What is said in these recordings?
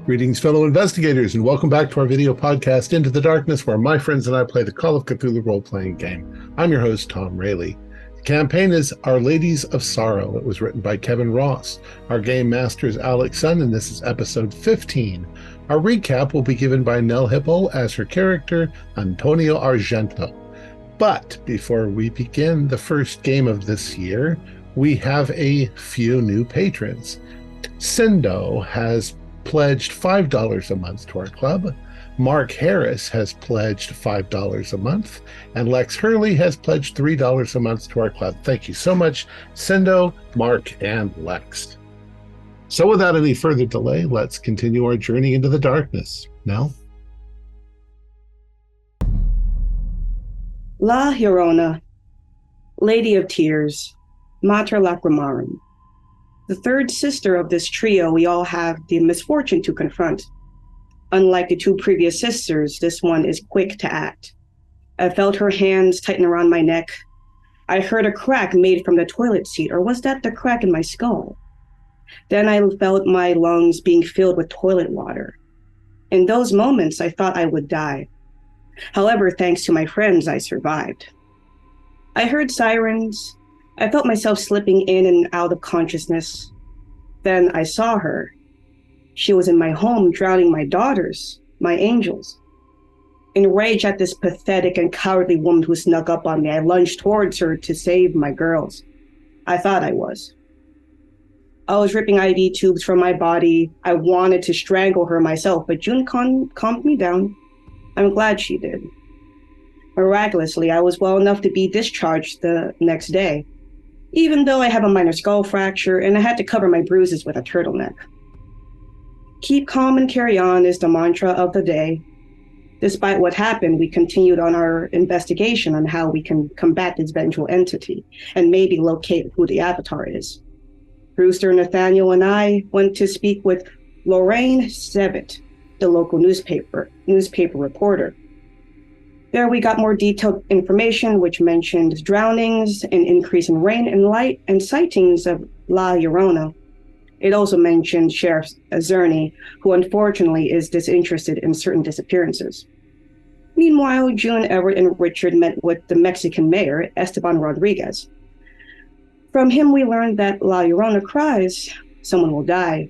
Greetings, fellow investigators, and welcome back to our video podcast, Into the Darkness, where my friends and I play the Call of Cthulhu role-playing game. I'm your host, Thom Raley. The campaign is Our Ladies of Sorrow. It was written by Kevin Ross. Our game master is Alex Sun, and this is episode 15. Our recap will be given by Nell Hippo as her character, Antonio Argento. But before we begin the first game of this year, we have a few new patrons. Sindo has pledged $5 a month to our club. Mark Harris has pledged $5 a month, and Lex Hurley has pledged $3 a month to our club. Thank you so much, Sindo, Mark, and Lex. So without any further delay, let's continue our journey into the darkness. Now, La Llorona, Lady of Tears, Mater Lacrimarum. The third sister of this trio we all have the misfortune to confront. Unlike the two previous sisters, this one is quick to act. I felt her hands tighten around my neck. I heard a crack made from the toilet seat, or was that the crack in my skull? Then I felt my lungs being filled with toilet water. In those moments, I thought I would die. However, thanks to my friends, I survived. I heard sirens. I felt myself slipping in and out of consciousness. Then I saw her. She was in my home, drowning my daughters, my angels. Enraged at this pathetic and cowardly woman who snuck up on me, I lunged towards her to save my girls. I thought I was. I was ripping IV tubes from my body. I wanted to strangle her myself, but June calmed me down. I'm glad she did. Miraculously, I was well enough to be discharged the next day, even though I have a minor skull fracture and I had to cover my bruises with a turtleneck. Keep calm and carry on is the mantra of the day. Despite what happened, we continued on our investigation on how we can combat this vengeful entity and maybe locate who the avatar is. Brewster, Nathaniel, and I went to speak with Lorraine Sevitt, the local newspaper reporter. There we got more detailed information, which mentioned drownings, an increase in rain and light, and sightings of La Llorona. It also mentioned Sheriff Azerny, who unfortunately is disinterested in certain disappearances. Meanwhile, June, Everett, and Richard met with the Mexican mayor, Esteban Rodriguez. From him, we learned that La Llorona cries, someone will die.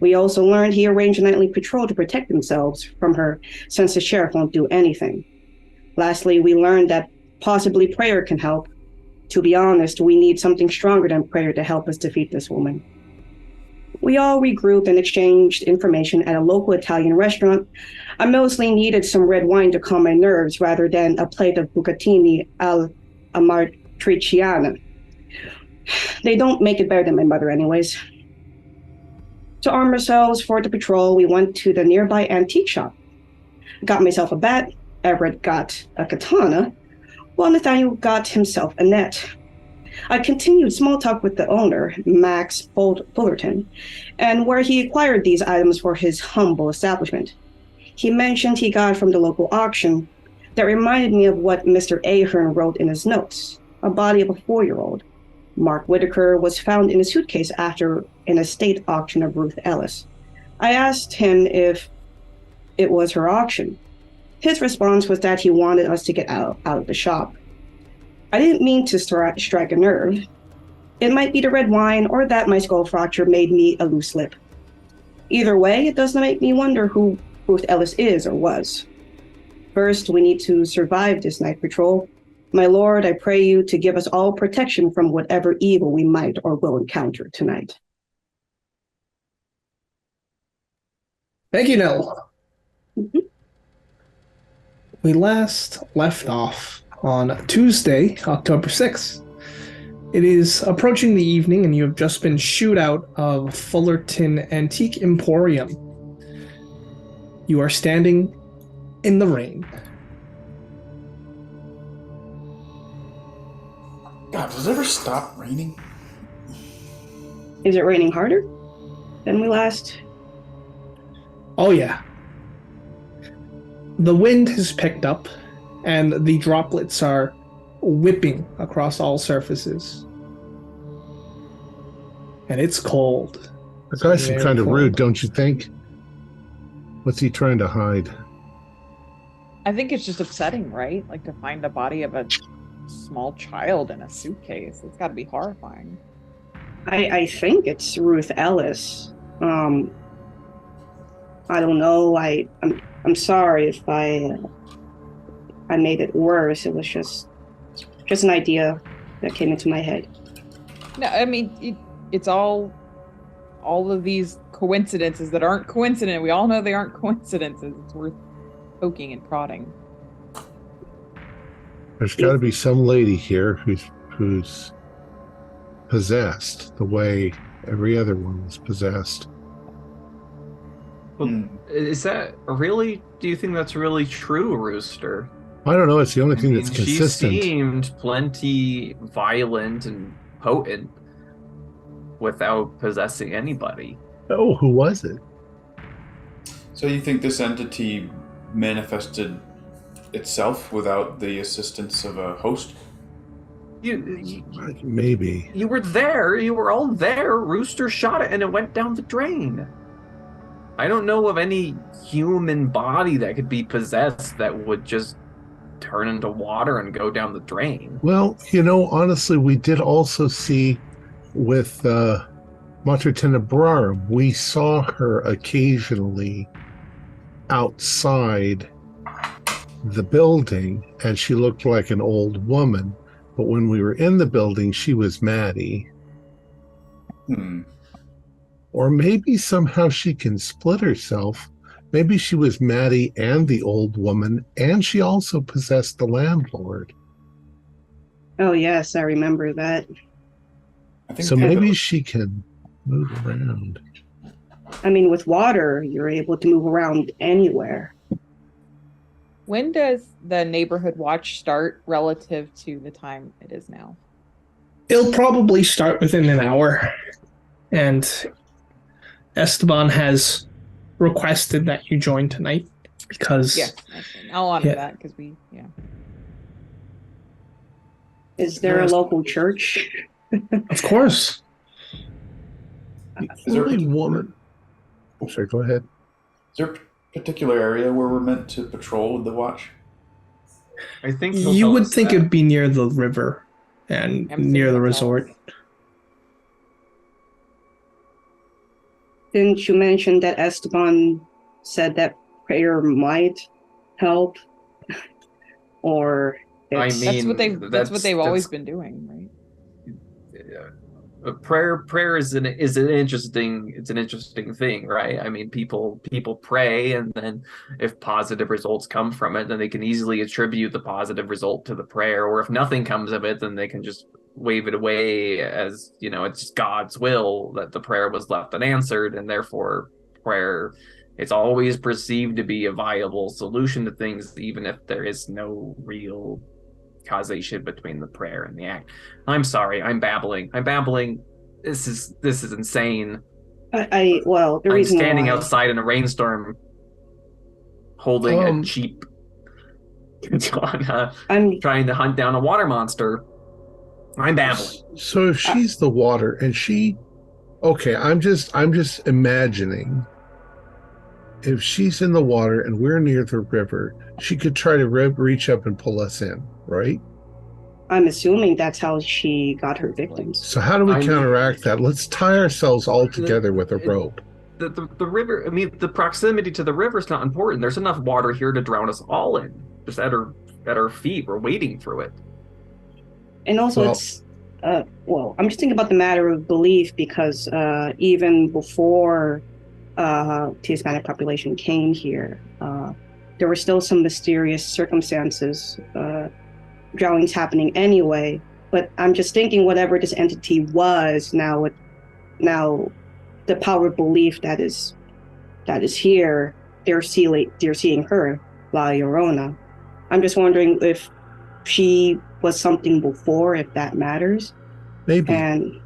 We also learned he arranged a nightly patrol to protect themselves from her, since the sheriff won't do anything. Lastly, we learned that possibly prayer can help. To be honest, we need something stronger than prayer to help us defeat this woman. We all regrouped and exchanged information at a local Italian restaurant. I mostly needed some red wine to calm my nerves rather than a plate of bucatini al amatriciana. They don't make it better than my mother anyways. To arm ourselves for the patrol, we went to the nearby antique shop. Got myself a bat, Everett got a katana, while Nathaniel got himself a net. I continued small talk with the owner, Max Fullerton, and where he acquired these items for his humble establishment. He mentioned he got from the local auction. That reminded me of what Mr. Ahern wrote in his notes, a body of a 4-year-old. Mark Whitaker was found in a suitcase after an estate auction of Ruth Ellis. I asked him if it was her auction. His response was that he wanted us to get out of the shop. I didn't mean to strike a nerve. It might be the red wine or that my skull fracture made me a loose lip. Either way, it doesn't make me wonder who Ruth Ellis is or was. First, we need to survive this night patrol. My lord, I pray you to give us all protection from whatever evil we might or will encounter tonight. Thank you, Nell. Mm-hmm. We last left off on Tuesday, October 6th. It is approaching the evening, and you have just been shooed out of Fullerton Antique Emporium. You are standing in the rain. God, does it ever stop raining? Is it raining harder than we last? Oh, yeah. The wind has picked up, and the droplets are whipping across all surfaces. And it's cold. That's actually kind of rude, don't you think? What's he trying to hide? I think it's just upsetting, right? Like to find the body of a small child in a suitcase. It's got to be horrifying. I think it's Ruth Ellis. I don't know. I'm sorry if I made it worse. It was just an idea that came into my head. No, I mean it's all of these coincidences that aren't coincident. We all know they aren't coincidences. It's worth poking and prodding. There's got to be some lady here who's possessed the way every other one was possessed. Well, is that really? Do you think that's really true, Rooster? I don't know. It's the only thing that's consistent. She seemed plenty violent and potent without possessing anybody. Oh, who was it? So you think this entity manifested itself without the assistance of a host? Maybe. You were there. You were all there. Rooster shot it and it went down the drain. I don't know of any human body that could be possessed that would just turn into water and go down the drain. Well, honestly, we did also see with Mater Tenebrarum, we saw her occasionally outside the building, and she looked like an old woman. But when we were in the building, she was Maddie. Or maybe somehow she can split herself. Maybe she was Maddie and the old woman, and she also possessed the landlord. Oh, yes, I remember that. So maybe she can move around. I mean, with water, you're able to move around anywhere. When does the neighborhood watch start relative to the time it is now? It'll probably start within an hour. And Esteban has requested that you join tonight because... Yes, I'll honor that because Is there a local church? Of course. Is there a woman? Oh, sorry, go ahead. Is there a particular area where we're meant to patrol with the watch? I think you would think it'd be near the river and near the resort. Didn't you mention that Esteban said that prayer might help? Or that's what they've always been doing, right? Prayer is an interesting thing, right? I mean, people pray, and then if positive results come from it, then they can easily attribute the positive result to the prayer. Or if nothing comes of it, then they can just wave it away as, it's God's will that the prayer was left unanswered, and therefore prayer is always perceived to be a viable solution to things, even if there is no real causation between the prayer and the act. I'm sorry, I'm babbling. This is insane. The I'm reason standing why... outside in a rainstorm holding a jeep. I'm trying to hunt down a water monster. I'm babbling. So if she's the water and I'm just imagining if she's in the water and we're near the river, she could try to reach up and pull us in, right? I'm assuming that's how she got her victims. So how do we counteract that? Let's tie ourselves all together with a rope. The river, I mean, the proximity to the river is not important. There's enough water here to drown us all in. Just at her feet. We're wading through it. And also I'm just thinking about the matter of belief because even before the Hispanic population came here, there were still some mysterious circumstances, drownings happening anyway. But I'm just thinking whatever this entity was now the power of belief that is here, they're seeing her, La Llorona. I'm just wondering if she was something before, if that matters. Maybe. And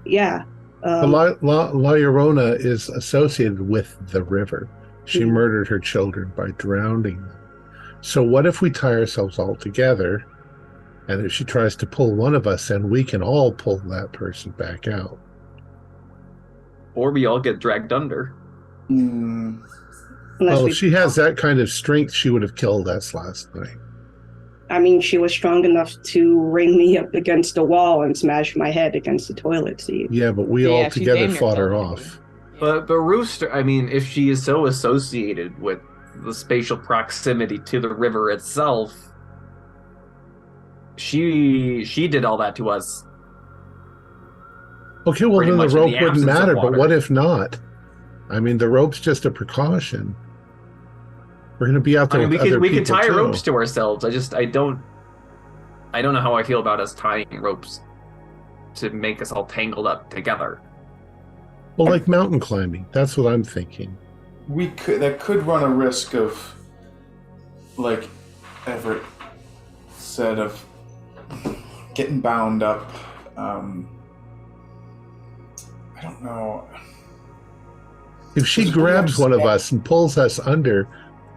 yeah. La Llorona is associated with the river. She murdered her children by drowning them. So what if we tie ourselves all together, and if she tries to pull one of us in, we can all pull that person back out. Or we all get dragged under. Unless Well, if she has that kind of strength, she would have killed us last night. I mean, she was strong enough to ring me up against the wall and smash my head against the toilet seat. Yeah, but we all she together damn near fought her killed me. off. But Rooster, I mean, if she is so associated with the spatial proximity to the river itself, she did all that to us. Okay, well Pretty then the much in rope the wouldn't absence of matter, but water. what if not? I mean, the rope's just a precaution. We're going to be out there I mean, with we other could people tie too. ropes to ourselves. I don't know how I feel about us tying ropes to make us all tangled up together. Well, like mountain climbing. That's what I'm thinking. That could run a risk of, like Everett said, of getting bound up. I don't know. If she Just grabs one of relax. us and pulls us under,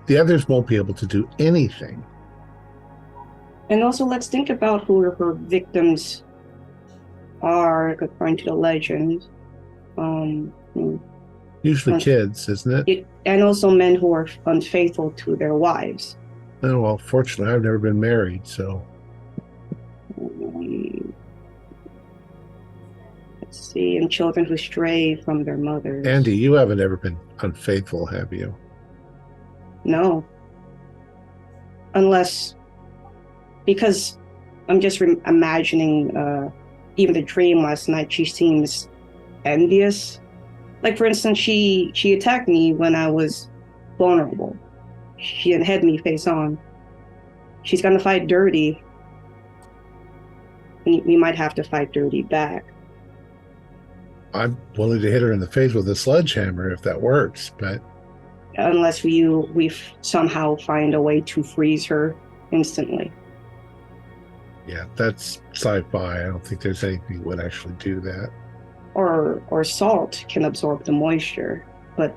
the others won't be able to do anything. And also, let's think about who her victims are, according to the legend. Usually kids, isn't it? And also men who are unfaithful to their wives. Oh, well, fortunately, I've never been married, so. Let's see, and children who stray from their mothers. Andy, you haven't ever been unfaithful, have you? No. Unless, because I'm just imagining even the dream last night, she seems envious. Like, for instance, she attacked me when I was vulnerable. She had me face on. She's gonna fight dirty. And we might have to fight dirty back. I'm willing to hit her in the face with a sledgehammer if that works, but Unless we somehow find a way to freeze her instantly. yeah, that's sci-fi. I don't think there's anything that would actually do that. Or salt can absorb the moisture, but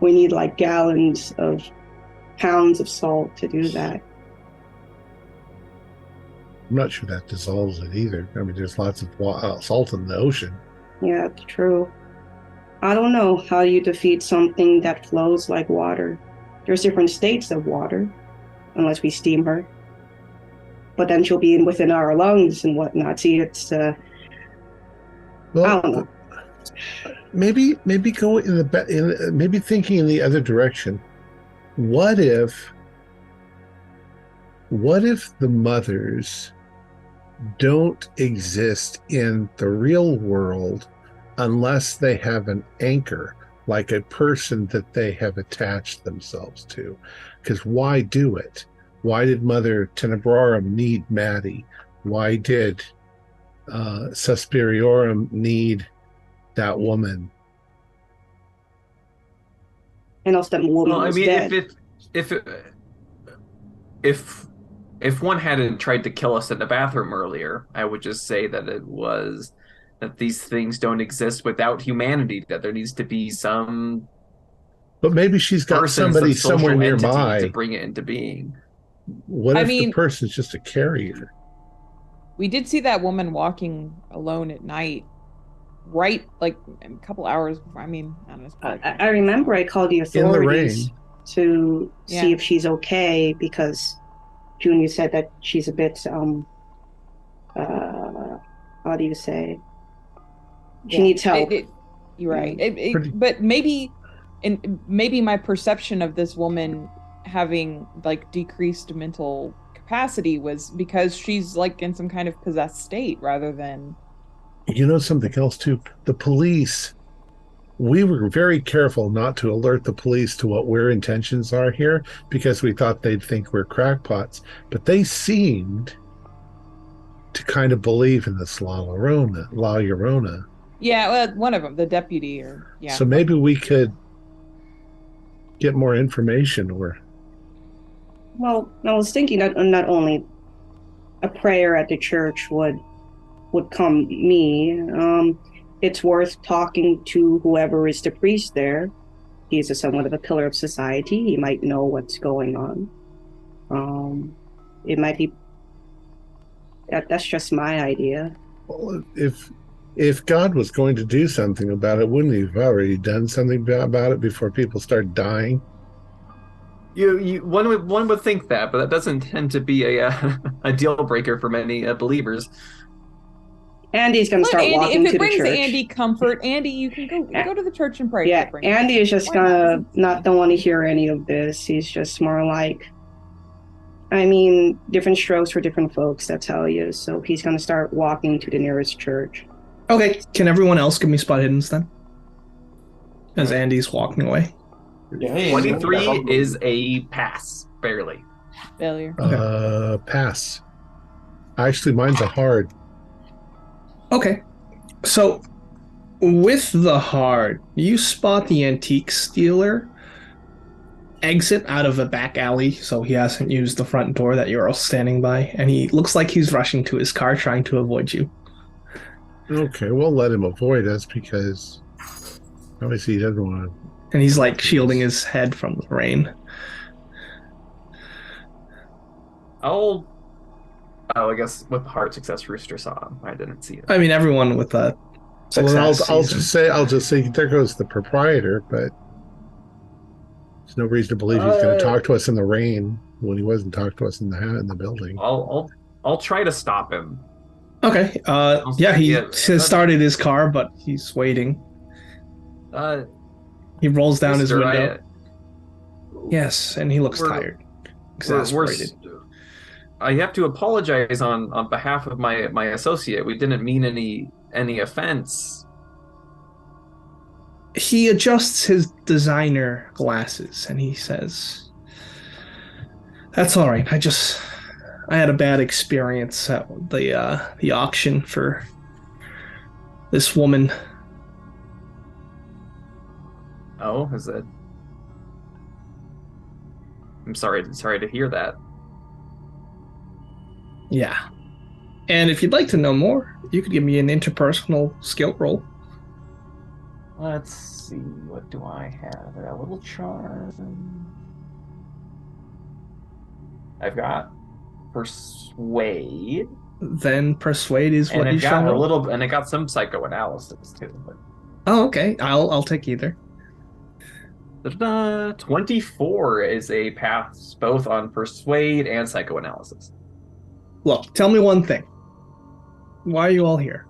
we need like pounds of salt to do that. I'm not sure that dissolves it either. I mean, there's lots of salt in the ocean. Yeah, it's true. I don't know how you defeat something that flows like water. There's different states of water, unless we steam her. But then she'll be within our lungs and whatnot. See, it's I don't know. Maybe go maybe thinking in the other direction. What if the mothers don't exist in the real world unless they have an anchor, like a person that they have attached themselves to? Because why do it? Why did Mother Tenebrarum need Maddie? Why did Suspiriorum need that woman? And also that woman Well, I was mean, dead. if one hadn't tried to kill us in the bathroom earlier, I would just say that it was that these things don't exist without humanity. That there needs to be some But maybe she's got person, somebody some social somewhere entity nearby. to bring it into being. What I if mean- the person's just a carrier? We did see that woman walking alone at night, right? Like a couple hours before. I mean, I don't know. I remember I called the In the authorities rain. to Yeah. see if she's okay, because Junior said that she's a bit how do you say? She needs help. You're right. Pretty- But maybe my perception of this woman having like decreased mental capacity was because she's like in some kind of possessed state rather than. You know something else too? The police, we were very careful not to alert the police to what their intentions are here because we thought they'd think we're crackpots. But they seemed to kind of believe in this La Llorona. Yeah, well, one of them, the deputy, or yeah. So maybe we could get more information or. Well, I was thinking that not only a prayer at the church would calm me. It's worth talking to whoever is the priest there. He's somewhat of a pillar of society. He might know what's going on. It might be that's just my idea. Well, if if God was going to do something about it, wouldn't he have already done something about it before people start dying? One would think that, but that doesn't tend to be a deal breaker for many believers. Andy's going to But start Andy, walking if to it the brings church. Andy comfort, Andy, you can go to the church and pray. Yeah, for Andy is just Why going to not don't want to hear any of this. He's just more like, I mean, different strokes for different folks, that's how he is. So he's going to start walking to the nearest church. Okay, can everyone else give me spot hiddens then? As Andy's walking away. Yeah, hey, 23 is a pass, barely. Failure. Pass. Actually, mine's a hard. Okay, so with the hard, you spot the antique stealer exit out of a back alley, so he hasn't used the front door that you're all standing by, and he looks like he's rushing to his car trying to avoid you. Okay, we'll let him avoid us because obviously he doesn't want to. And he's like shielding his head from the rain. I guess with hard success, Rooster saw him. I didn't see it. I mean, everyone with a success. Well, I'll just say there goes the proprietor, but there's no reason to believe he's going to talk to us in the rain when he wasn't talking to us in the building. I'll try to stop him. Okay. Yeah, he has started his car, but he's waiting. He rolls down his window. Yes, and he looks tired, exasperated. I have to apologize on behalf of my associate. We didn't mean any offense. He adjusts his designer glasses and he says, "That's all right. I had a bad experience at the auction for this woman." Oh, is it? I'm sorry to hear that. Yeah. And if you'd like to know more, you could give me an interpersonal skill roll. Let's see, what do I have? A little charm. I've got persuade. Then persuade is what you got roll. and I got some psychoanalysis too. But... Oh, okay. I'll take either. 24 is a pass both on persuade and psychoanalysis. Look, tell me one thing. Why are you all here?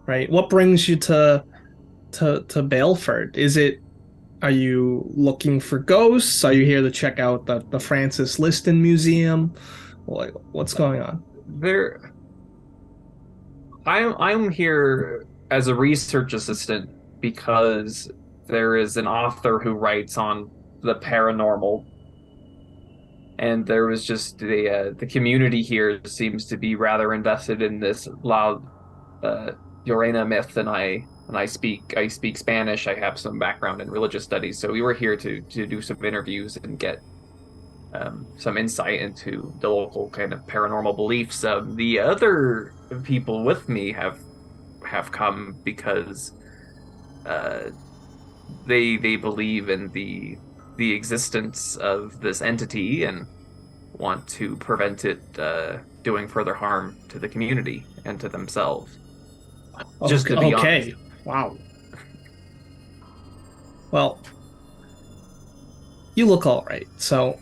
Right? What brings you to Baleford? Are you looking for ghosts? Are you here to check out the Francis Liston Museum? What's going on? I'm here as a research assistant because there is an author who writes on the paranormal, and there was just the community here seems to be rather invested in this loud Llorona myth, and I speak Spanish. I have some background in religious studies, so we were here to do some interviews and get some insight into the local kind of paranormal beliefs. The other people with me have come because they believe in the existence of this entity and want to prevent it doing further harm to the community and to themselves. Just to be honest. Wow. Well, you look all right. So,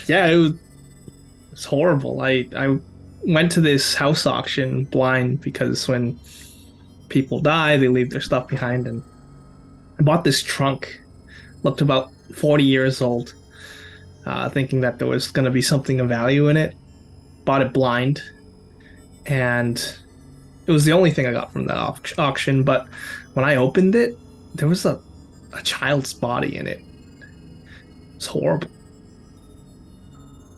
yeah, it was horrible. I went to this house auction blind because when people die, they leave their stuff behind, and I bought this trunk. Looked about 40 years old, thinking that there was going to be something of value in it. Bought it blind, and it was the only thing I got from the auction, but when I opened it, there was a child's body in it. It's horrible.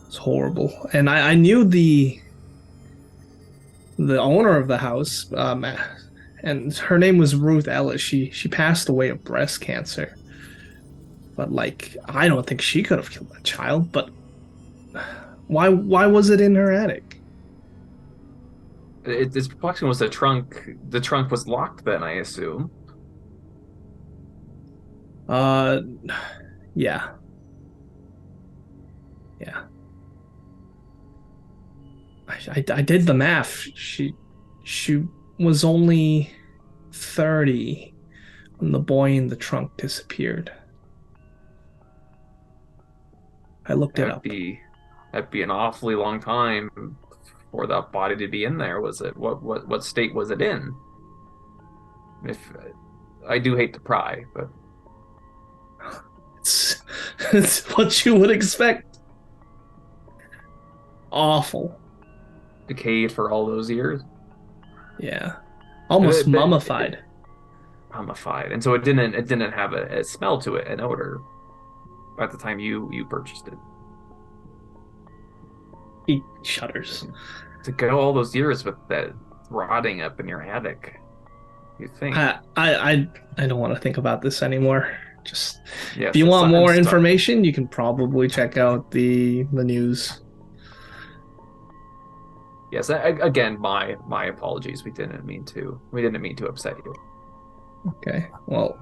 It's horrible. And I knew the owner of the house, and her name was Ruth Ellis. She passed away of breast cancer. But, I don't think she could have killed that child, but why was it in her attic? It's perplexing. Was the trunk was locked then, I assume? Yeah. I did the math. She was only 30 when the boy in the trunk disappeared. I looked it up. That'd be an awfully long time for that body to be in there. Was it what state was it in? If I do hate to pry, but it's what you would expect. Awful. Decayed for all those years. Yeah, almost mummified. Mummified, and so it didn't have a smell to it, an odor. At the time you purchased it. He shudders. To go all those years with that rotting up in your attic, you think? I don't want to think about this anymore. Just yes, if you want more information, you can probably check out the news. Yes, again, my apologies. We didn't mean to upset you. Okay, well,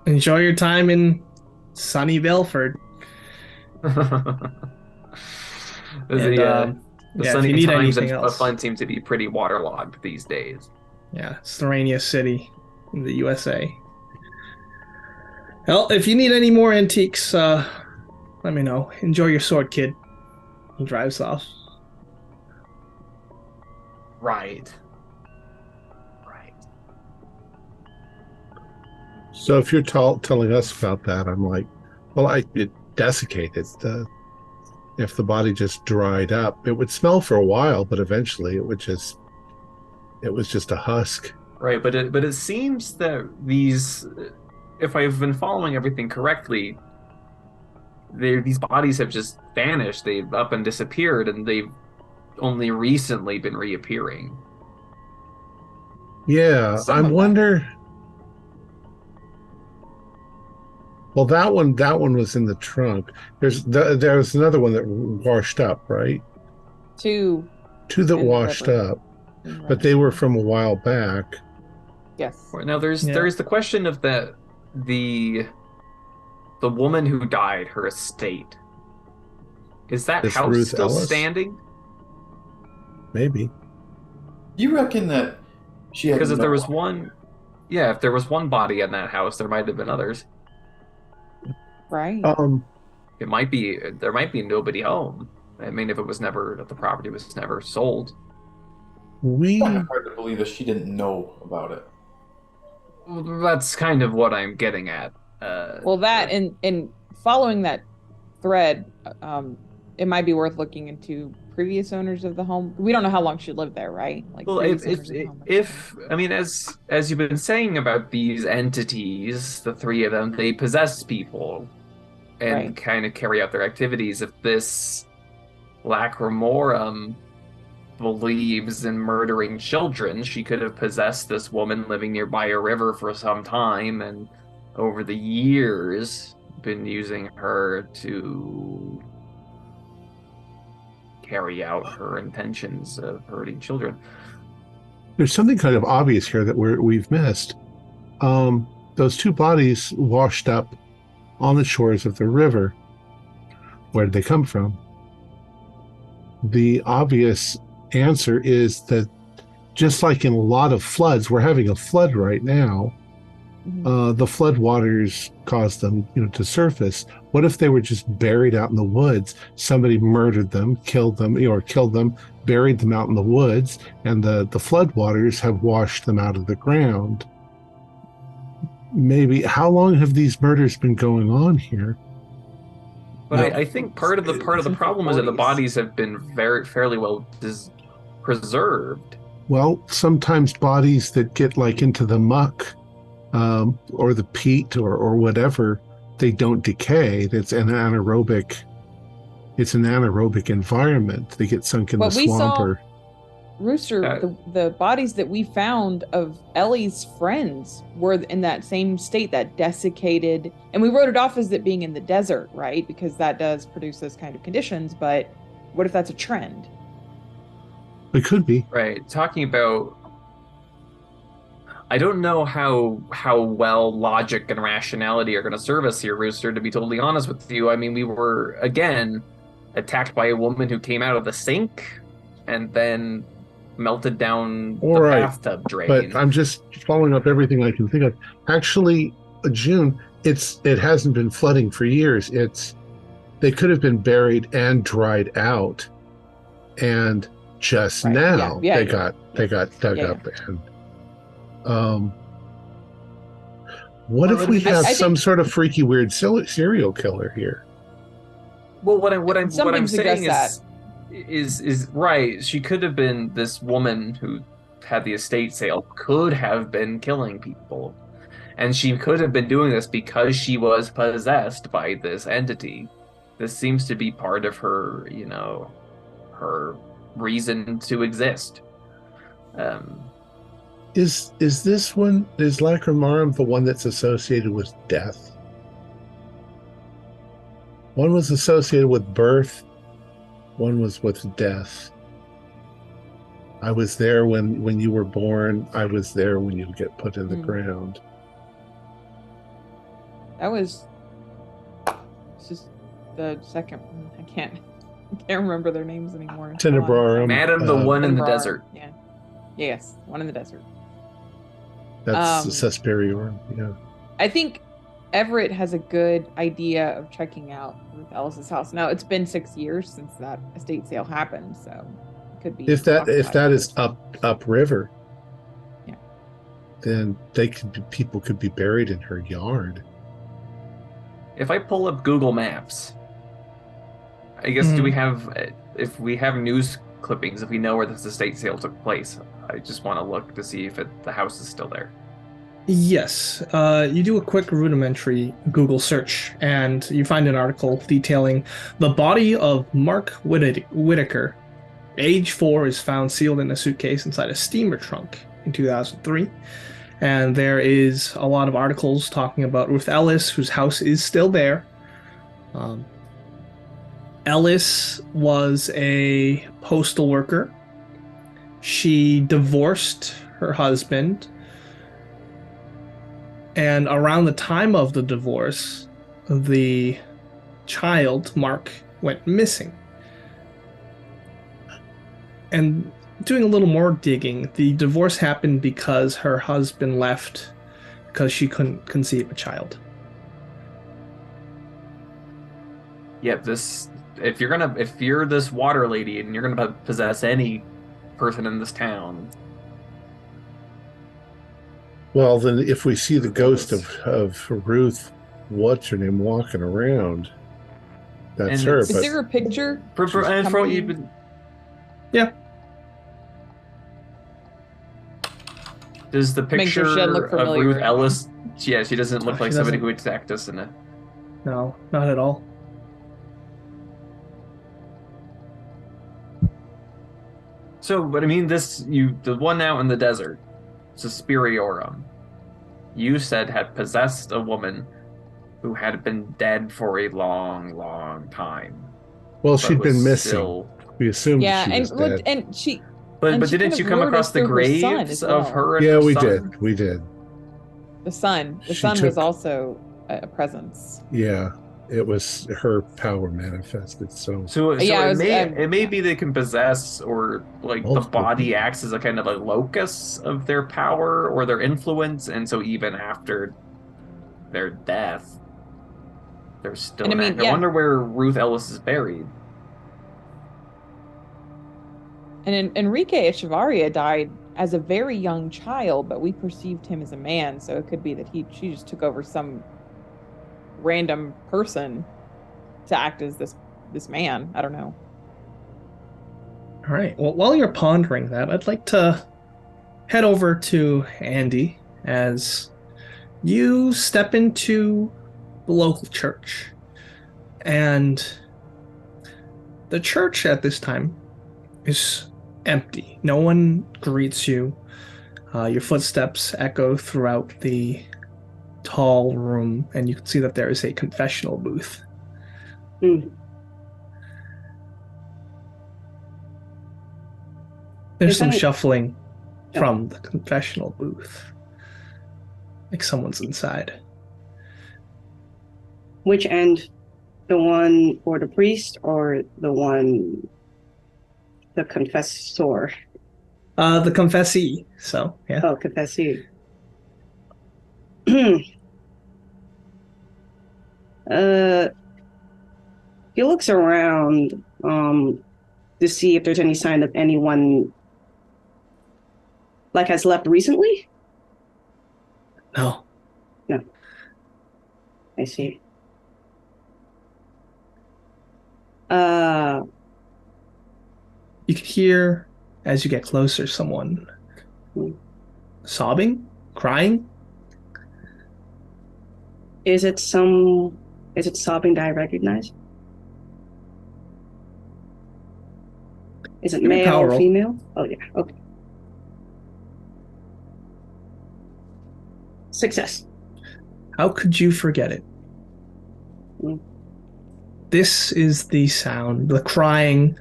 enjoy your time in sunny Belford. The sunny times of fun seem to be pretty waterlogged these days. Yeah, it's the rainiest city in the USA. Well, if you need any more antiques, let me know. Enjoy your sword, kid. He drives off. Right. So if you're telling us about that, I'm like, well, it desiccated. If the body just dried up, it would smell for a while, but eventually it was just a husk. Right, but it seems that these, if I've been following everything correctly, these bodies have just vanished. They've up and disappeared, and they've only recently been reappearing. Yeah, I wonder. Well, that one was in the trunk. There's another one that washed up, right? Two that washed up, but they were from a while back. Yes. Now there's the question of the woman who died, her estate. Is that house Ruth still Ellis? standing? Maybe. You reckon that she had? Because if there was one body in that house, there might have been others. Right. There might be nobody home. I mean, if the property was never sold. It's hard to believe that she didn't know about it. Well, that's kind of what I'm getting at. Well, that and following that thread, it might be worth looking into previous owners of the home. We don't know how long she lived there, right? Like, well, if I mean, as you've been saying about these entities, the three of them, they possess people and kind of carry out their activities. If this Lacrimorum believes in murdering children, she could have possessed this woman living nearby a river for some time, and over the years been using her to carry out her intentions of hurting children. There's something kind of obvious here that we've missed. Those two bodies washed up on the shores of the river. Where did they come from? The obvious answer is that just like in a lot of floods, we're having a flood right now. The flood waters caused them, to surface. What if they were just buried out in the woods? Somebody murdered them, killed them, buried them out in the woods, and the flood waters have washed them out of the ground. Maybe. How long have these murders been going on here? But I think part of the problem is that the bodies have been fairly well preserved. Well, sometimes bodies that get into the muck or the peat or whatever, they don't decay. It's an anaerobic environment. They get sunk in the swamp. Rooster, the bodies that we found of Ellie's friends were in that same state, that desiccated, and we wrote it off as it being in the desert, right? Because that does produce those kind of conditions. But what if that's a trend? It could be. Right. Talking about, I don't know how well logic and rationality are going to serve us here, Rooster, to be totally honest with you. I mean, we were, again, attacked by a woman who came out of the sink and then melted down All the right, bathtub drain. but I'm just following up everything I can think of. Actually, June, it hasn't been flooding for years. They could have been buried and dried out, and just Right. now Yeah. they got dug Yeah. up. And what Well, if we have I some think- sort of freaky, weird serial killer here? Well, what I'm Something saying suggests is right. She could have been this woman who had the estate sale, could have been killing people, and she could have been doing this because she was possessed by this entity. This seems to be part of her, her reason to exist. Is Lacrimarum the one that's associated with death? One was associated with birth, one was with death. I was there when you were born. I was there when you get put in the ground. That was just the second one. I can't remember their names anymore. Tenebrarum. Madam, the one in the Tenebrarum, desert. Yeah. Yes, one in the desert. That's the Suspiriorum. Yeah. I think Everett has a good idea of checking out Ruth Ellis's house. Now it's been 6 years since that estate sale happened, so it could be If that is upriver, yeah, then people could be buried in her yard. If I pull up Google Maps, I guess if we have news clippings, if we know where this estate sale took place, I just want to look to see if the house is still there. Yes, you do a quick rudimentary Google search, and you find an article detailing the body of Mark Whitaker, age 4, is found sealed in a suitcase inside a steamer trunk in 2003. And there is a lot of articles talking about Ruth Ellis, whose house is still there. Ellis was a postal worker. She divorced her husband. And around the time of the divorce, the child, Mark, went missing. And doing a little more digging, the divorce happened because her husband left because she couldn't conceive a child. Yeah, if you're this water lady and you're gonna possess any person in this town. Well, then if we see the ghost of Ruth, what's her name, walking around, that's her. Is there a picture? Yeah. Does the Make sure picture she doesn't look of familiar. Ruth Ellis? Yeah, she doesn't look No, like she somebody doesn't. who would attack us in it. No, not at all. So, but I mean, the one out in the desert, Suspiriorum, you said had possessed a woman who had been dead for a long, long time. Well, she'd been missing. Still... We assumed Yeah, she was dead. and she. But And she didn't kind you of come lured across us the through her son graves as of well. her and Yeah, her we son? did. We did. The son She was took- also a presence. Yeah, it was her power manifested. So Yeah, it may be they can possess, or like the Multiple body people. acts as a kind of a locus of their power or their influence, and so even after their death, they're still. And I mean, active. I yeah. wonder where Ruth Ellis is buried. And Enrique Echevarria died as a very young child, but we perceived him as a man, so it could be that she just took over some random person to act as this man. I don't know. All right. Well, while you're pondering that, I'd like to head over to Andy as you step into the local church. And the church at this time is empty. No one greets you. Your footsteps echo throughout the tall room, and you can see that there is a confessional booth. Hmm. There's Is some that- shuffling from the confessional booth. Like someone's inside. Which end? The one for the priest or the confessor? The confessee. So, yeah. Oh, confessee. He looks around to see if there's any sign of anyone like has left recently. No. No, I see. You could hear, as you get closer, someone sobbing, crying. Is it sobbing that I recognize? Is it Give me a male power or roll. female? Oh yeah, okay. Success. How could you forget it? Mm. This is the sound, the crying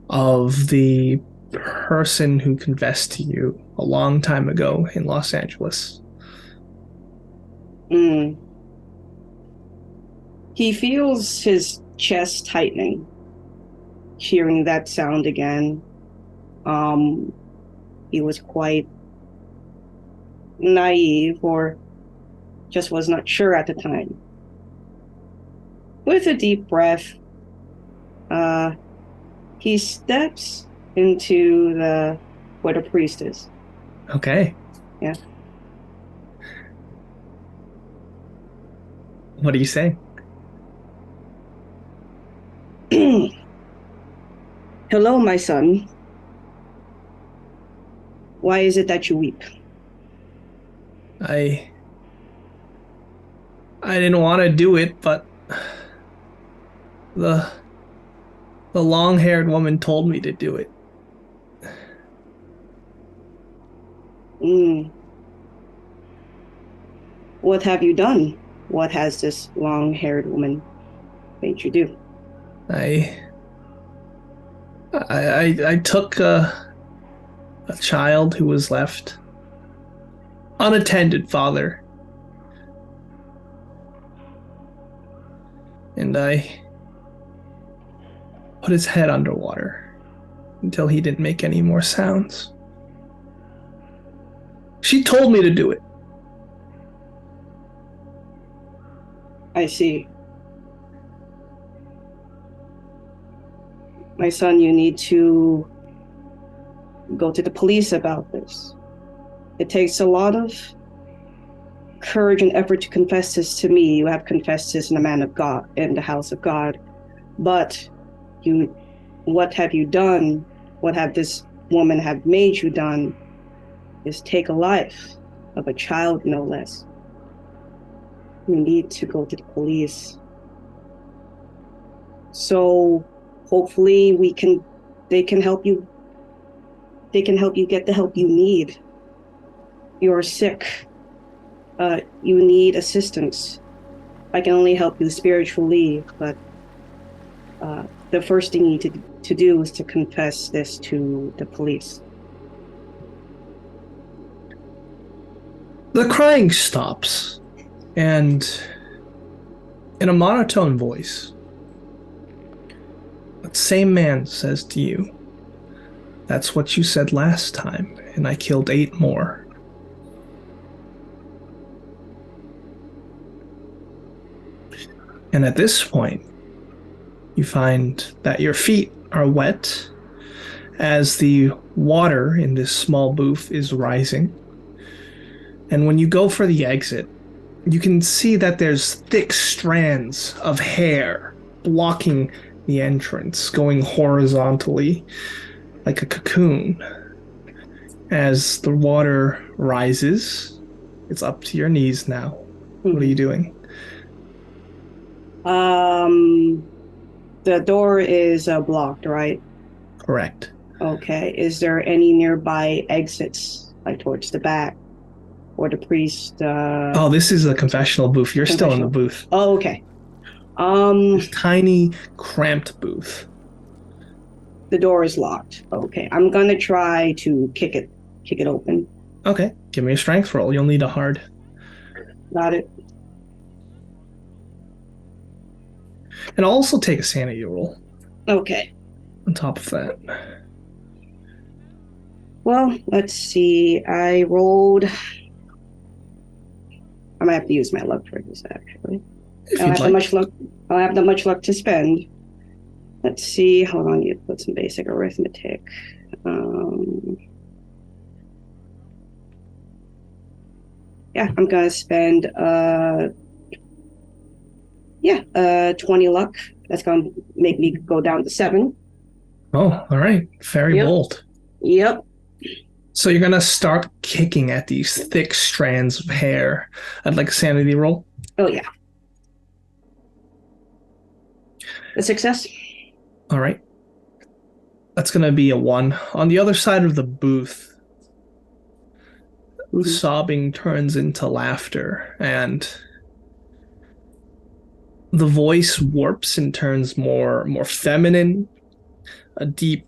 of the person who confessed to you a long time ago in Los Angeles. He feels his chest tightening, hearing that sound again. He was quite naive or just was not sure at the time. With a deep breath, he steps into where the priest is. Okay. Yeah. What do you say? Hello, my son. Why is it that you weep? I didn't want to do it, but the long-haired woman told me to do it. What have you done? What has this long-haired woman made you do? I took a child who was left unattended, father, and I put his head underwater until he didn't make any more sounds. She told me to do it. I see. My son, you need to go to the police about this. It takes a lot of courage and effort to confess this to me. You have confessed this in the man of God, in the house of God. But what have you done? What have this woman have made you done is take a life of a child, no less. You need to go to the police. So hopefully they can help you. They can help you get the help you need. You're sick. You need assistance. I can only help you spiritually, but the first thing you need to do is to confess this to the police. The crying stops, and in a monotone voice, that same man says to you, "That's what you said last time, and I killed 8 more." And at this point, you find that your feet are wet as the water in this small booth is rising. And when you go for the exit, you can see that there's thick strands of hair blocking the entrance, going horizontally like a cocoon. As the water rises, it's up to your knees now. What are you doing? The door is blocked, right? Correct. Okay. Is there any nearby exits, like towards the back, or the priest? Oh, this is a confessional booth. You're still in the booth. Oh, okay. This tiny, cramped booth. The door is locked. Okay. I'm gonna try to kick it open. Okay. Give me a strength roll. You'll need a hard. Got it. And I'll also take a sanity roll. Okay. On top of that. Well, let's see. I rolled. I might have to use my luck for this, actually. If I don't you'd have that like. much luck. I don't have that much luck to spend. Let's see. Hold on. You put some basic arithmetic. Yeah, I'm gonna spend 20 luck. That's gonna make me go down to 7. Oh, all right. Very Yep. bold. Yep. So you're going to start kicking at these thick strands of hair. I'd like a sanity roll. Oh yeah. A success. All right. That's going to be a 1. On the other side of the booth, sobbing turns into laughter, and the voice warps and turns more feminine. A deep,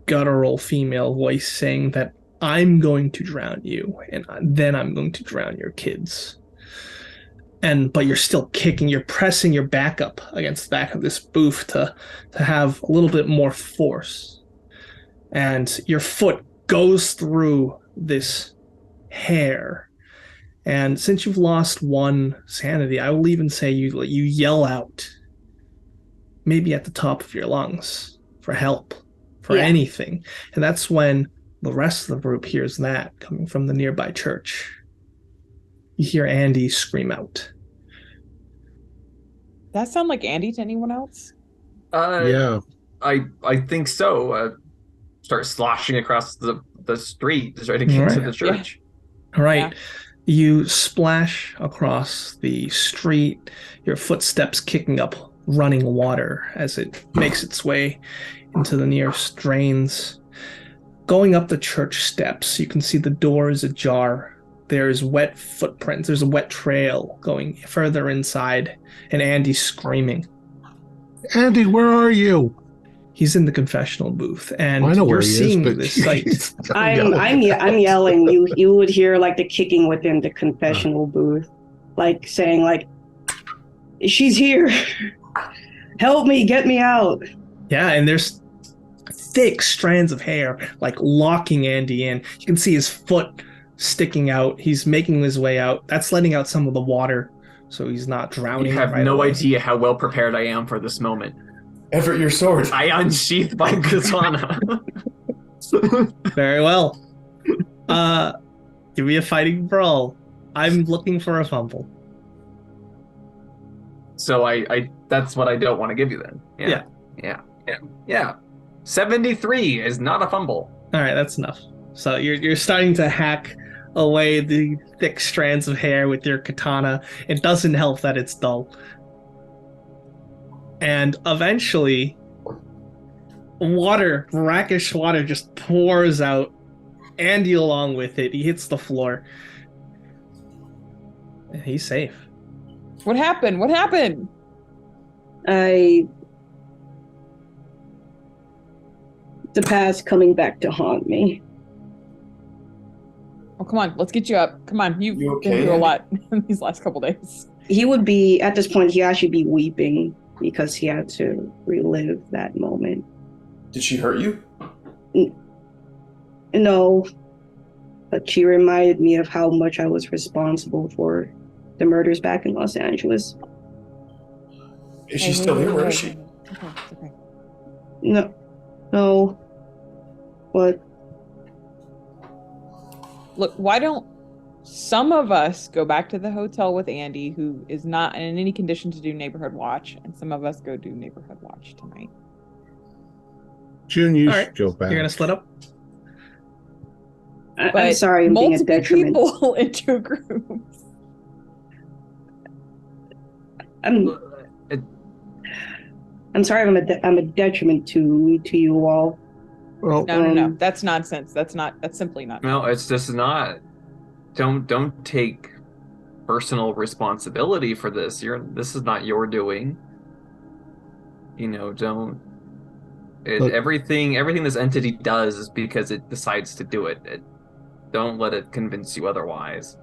guttural female voice saying that I'm going to drown you, and then I'm going to drown your kids. But you're still kicking, you're pressing your back up against the back of this booth to have a little bit more force. And your foot goes through this hair. And since you've lost 1 sanity, I will even say you yell out, maybe at the top of your lungs, for help, for anything. And that's when the rest of the group hears that coming from the nearby church. You hear Andy scream out. That sound like Andy to anyone else? Yeah. I think so. Start sloshing across the street to try to get to the church. All right. You splash across the street, your footsteps kicking up running water as it makes its way into the nearest drains. Going up the church steps, you can see the door is ajar. There's wet footprints. There's a wet trail going further inside, and Andy's screaming. Andy, where are you? He's in the confessional booth, and I know where you're he seeing is, but this sight. I'm yelling. You would hear like the kicking within the confessional booth, like saying like, "She's here! Help me! Get me out!" Yeah, and there's thick strands of hair like locking Andy in. You can see his foot sticking out. He's making his way out. That's letting out some of the water, so he's not drowning. You have no idea how well prepared I am for this moment. Everett, your sword. I unsheathed my katana. Very well. Give me a fighting brawl. I'm looking for a fumble. So I that's what I don't want to give you then. Yeah. 73 is not a fumble. All right, that's enough. So you're starting to hack away the thick strands of hair with your katana. It doesn't help that it's dull. And eventually, brackish water just pours out. Andy along with it. He hits the floor. And he's safe. What happened? The past coming back to haunt me. Oh, come on. Let's get you up. Come on. You've okay, been through a Andy? lot these last couple days. He would be, at this point, he'd actually be weeping because he had to relive that moment. Did she hurt you? No, but she reminded me of how much I was responsible for the murders back in Los Angeles. Is she still here? Where is she? Okay. No. What? Look, why don't some of us go back to the hotel with Andy, who is not in any condition to do neighborhood watch, and some of us go do neighborhood watch tonight. June, you All should right. go back. You're going to split up? I'm sorry, I'm being a detriment. Multiple people into groups. I'm sorry, I'm a detriment to you all. Well, No. That's nonsense. That's simply not. No, it's just not. Don't take personal responsibility for this. This is not your doing. Don't. Everything this entity does is because it decides to do it. Don't let it convince you otherwise.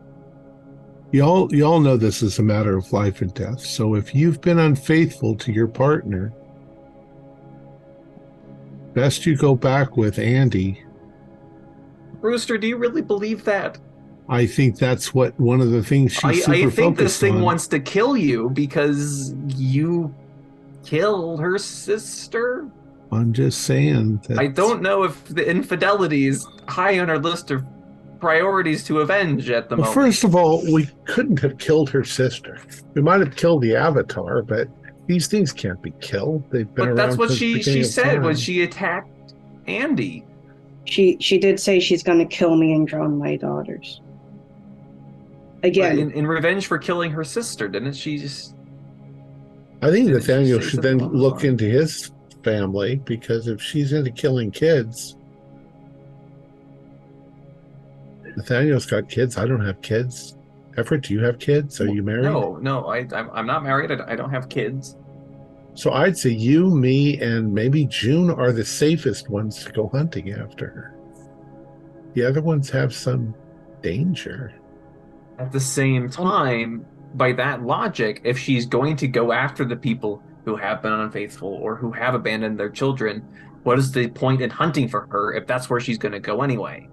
you all know this is a matter of life and death. So if you've been unfaithful to your partner, best you go back with Andy. Brewster, do you really believe that? I think that's what one of the things she's super I think this thing on. wants to kill you because you killed her sister. I'm just saying that I don't know if the infidelity is high on our list of priorities to avenge at the moment. First of all, we couldn't have killed her sister. We might have killed the Avatar, but these things can't be killed. They've been around. But that's what since the she beginning of said time. when she attacked Andy. She did say she's going to kill me and drown my daughters. Again, in revenge for killing her sister, didn't she? Just I think didn't she Nathaniel say should then something look along the into his family, because if she's into killing kids, Nathaniel's got kids. I don't have kids. Everett, do you have kids? Are you married? No, I'm not married. I don't have kids. So I'd say you, me, and maybe June are the safest ones to go hunting after her. The other ones have some danger. At the same time, by that logic, if she's going to go after the people who have been unfaithful or who have abandoned their children, what is the point in hunting for her if that's where she's going to go anyway?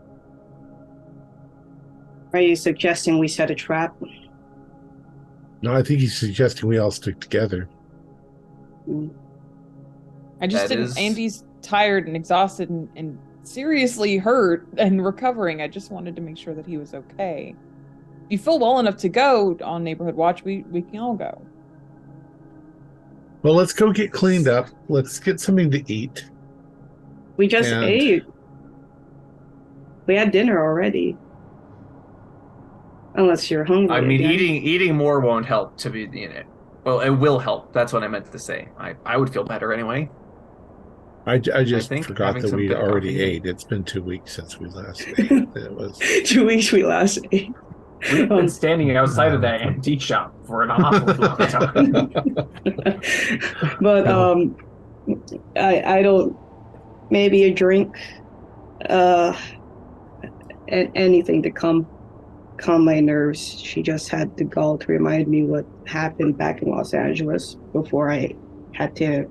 are you suggesting we set a trap? No, I think he's suggesting we all stick together. I just didn't. Andy's tired and exhausted and seriously hurt and recovering. I just wanted to make sure that he was okay. If you feel well enough to go on Neighborhood Watch, we can all go. Well, let's go get cleaned up. Let's get something to eat. We just ate. We had dinner already. Unless you're hungry. I mean, again. eating more won't help to be in it. Well, it will help. That's what I meant to say. I would feel better anyway. I just think forgot having that some we good already coffee. ate. It's been 2 weeks since we last ate. It was 2 weeks we last ate. We've been standing outside of that antique shop for an awful long time. But I don't. Maybe a drink. Anything to calm my nerves. She just had the gall to remind me what happened back in Los Angeles before I had to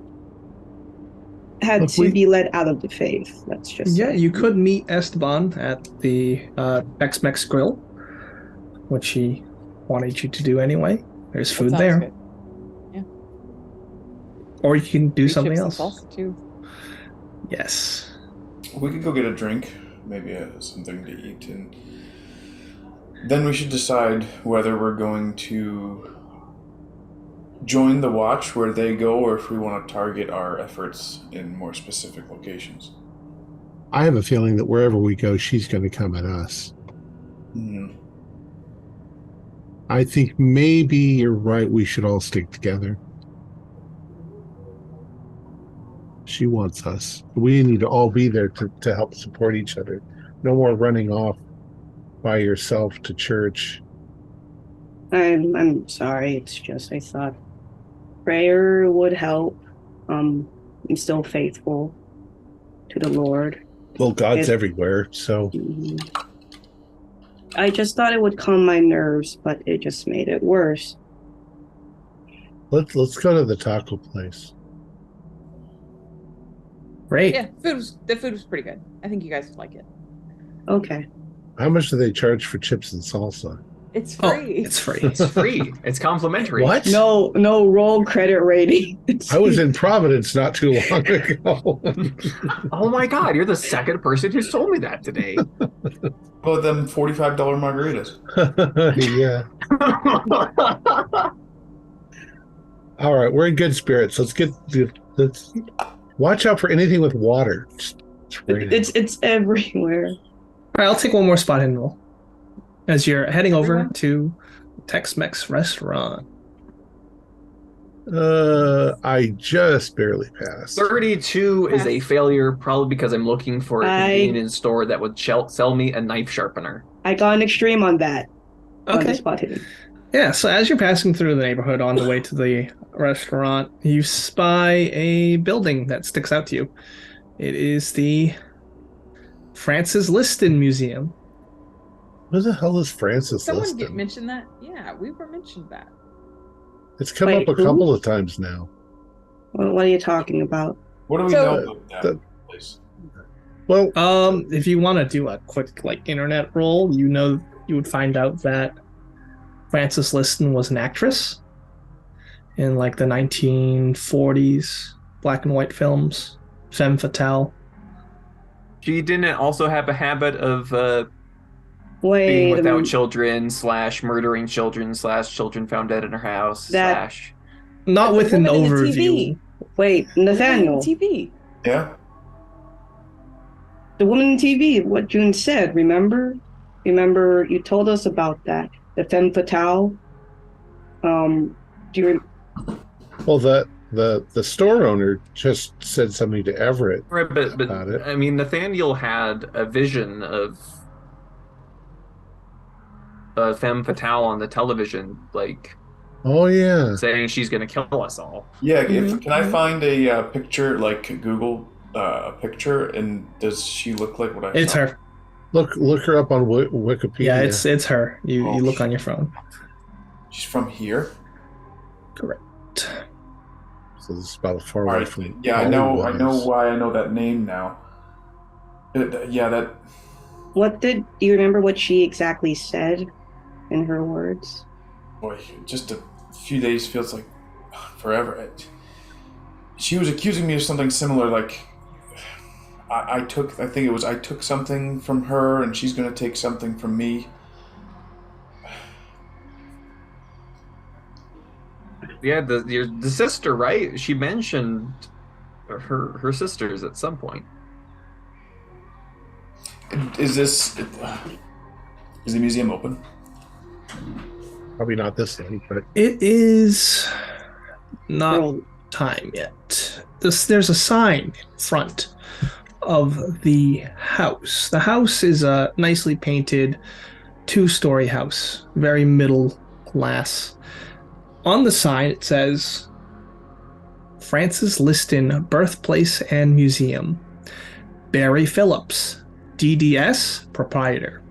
be let out of the faith. Let's just say. You could meet Esteban at the Tex-Mex Grill, which he wanted you to do anyway. There's food there. Good. Yeah. Or you can do Free something chips else. and salsa too. Yes. We could go get a drink, maybe something to eat, and then we should decide whether we're going to join the watch where they go, or if we want to target our efforts in more specific locations. I have a feeling that wherever we go, she's going to come at us. I think maybe you're right. We should all stick together. She wants us. We need to all be there to help support each other. No more running off by yourself to church. I'm sorry. It's just I thought prayer would help. I'm still faithful to the Lord. Well, God's everywhere, so. I just thought it would calm my nerves, but it just made it worse. Let's go to the taco place. Great. Yeah, the food was pretty good. I think you guys would like it. Okay. How much do they charge for chips and salsa? It's free. Oh, it's free. It's free. It's complimentary. What? No roll credit rating. I was in Providence not too long ago. Oh my God, you're the second person who's told me that today. Well, them $45 margaritas. Yeah. All right, we're in good spirits. Let's watch out for anything with water. It's everywhere. All right, I'll take one more spot in roll. As you're heading over to Tex-Mex restaurant. I just barely passed. 32 is a failure, probably because I'm looking for a convenience store that would sell me a knife sharpener. I got an extreme on that. Okay. On the spot hidden. Yeah, so as you're passing through the neighborhood on the way to the restaurant, you spy a building that sticks out to you. It is the Francis Liston Museum. Who the hell is Francis Someone Liston? mentioned that? Yeah, we were mentioned that. It's come up a couple of times now. What are you talking about? What do we know about that place? Well, If you want to do a quick internet roll, you would find out that Frances Liston was an actress in the 1940s black and white films, femme fatale. She didn't also have a habit of being Wait a without minute. children / murdering children / children found dead in her house That- / Not The with an woman in the overview. TV. Wait, Nathaniel. TV. Yeah. The woman in TV, what June said, remember? Remember you told us about that. The femme fatale. Do you well, the store owner just said something to Everett. Right, but about it. I mean, Nathaniel had a vision of a femme fatale on the television, Oh yeah. saying she's going to kill us all. Yeah, can I find a picture, Google a picture, and does she look like what I It's saw? her. Look her up on Wikipedia. Yeah, it's her. You Oh, look shit. on your phone. She's from here? Correct. So this is about as far All away right. from. Yeah, I know Hollywood why I know that name now. do you remember what she exactly said in her words? Boy, just a few days feels like forever. She was accusing me of something similar, I took something from her, and she's going to take something from me. Yeah, the sister, right? She mentioned her sisters at some point. Is the museum open? Probably not this thing, but It is not Well, time yet. There's a sign in front of the house. The house is a nicely painted 2-story house, very middle class. On the sign it says Frances Liston Birthplace and Museum. Barry Phillips, DDS, proprietor.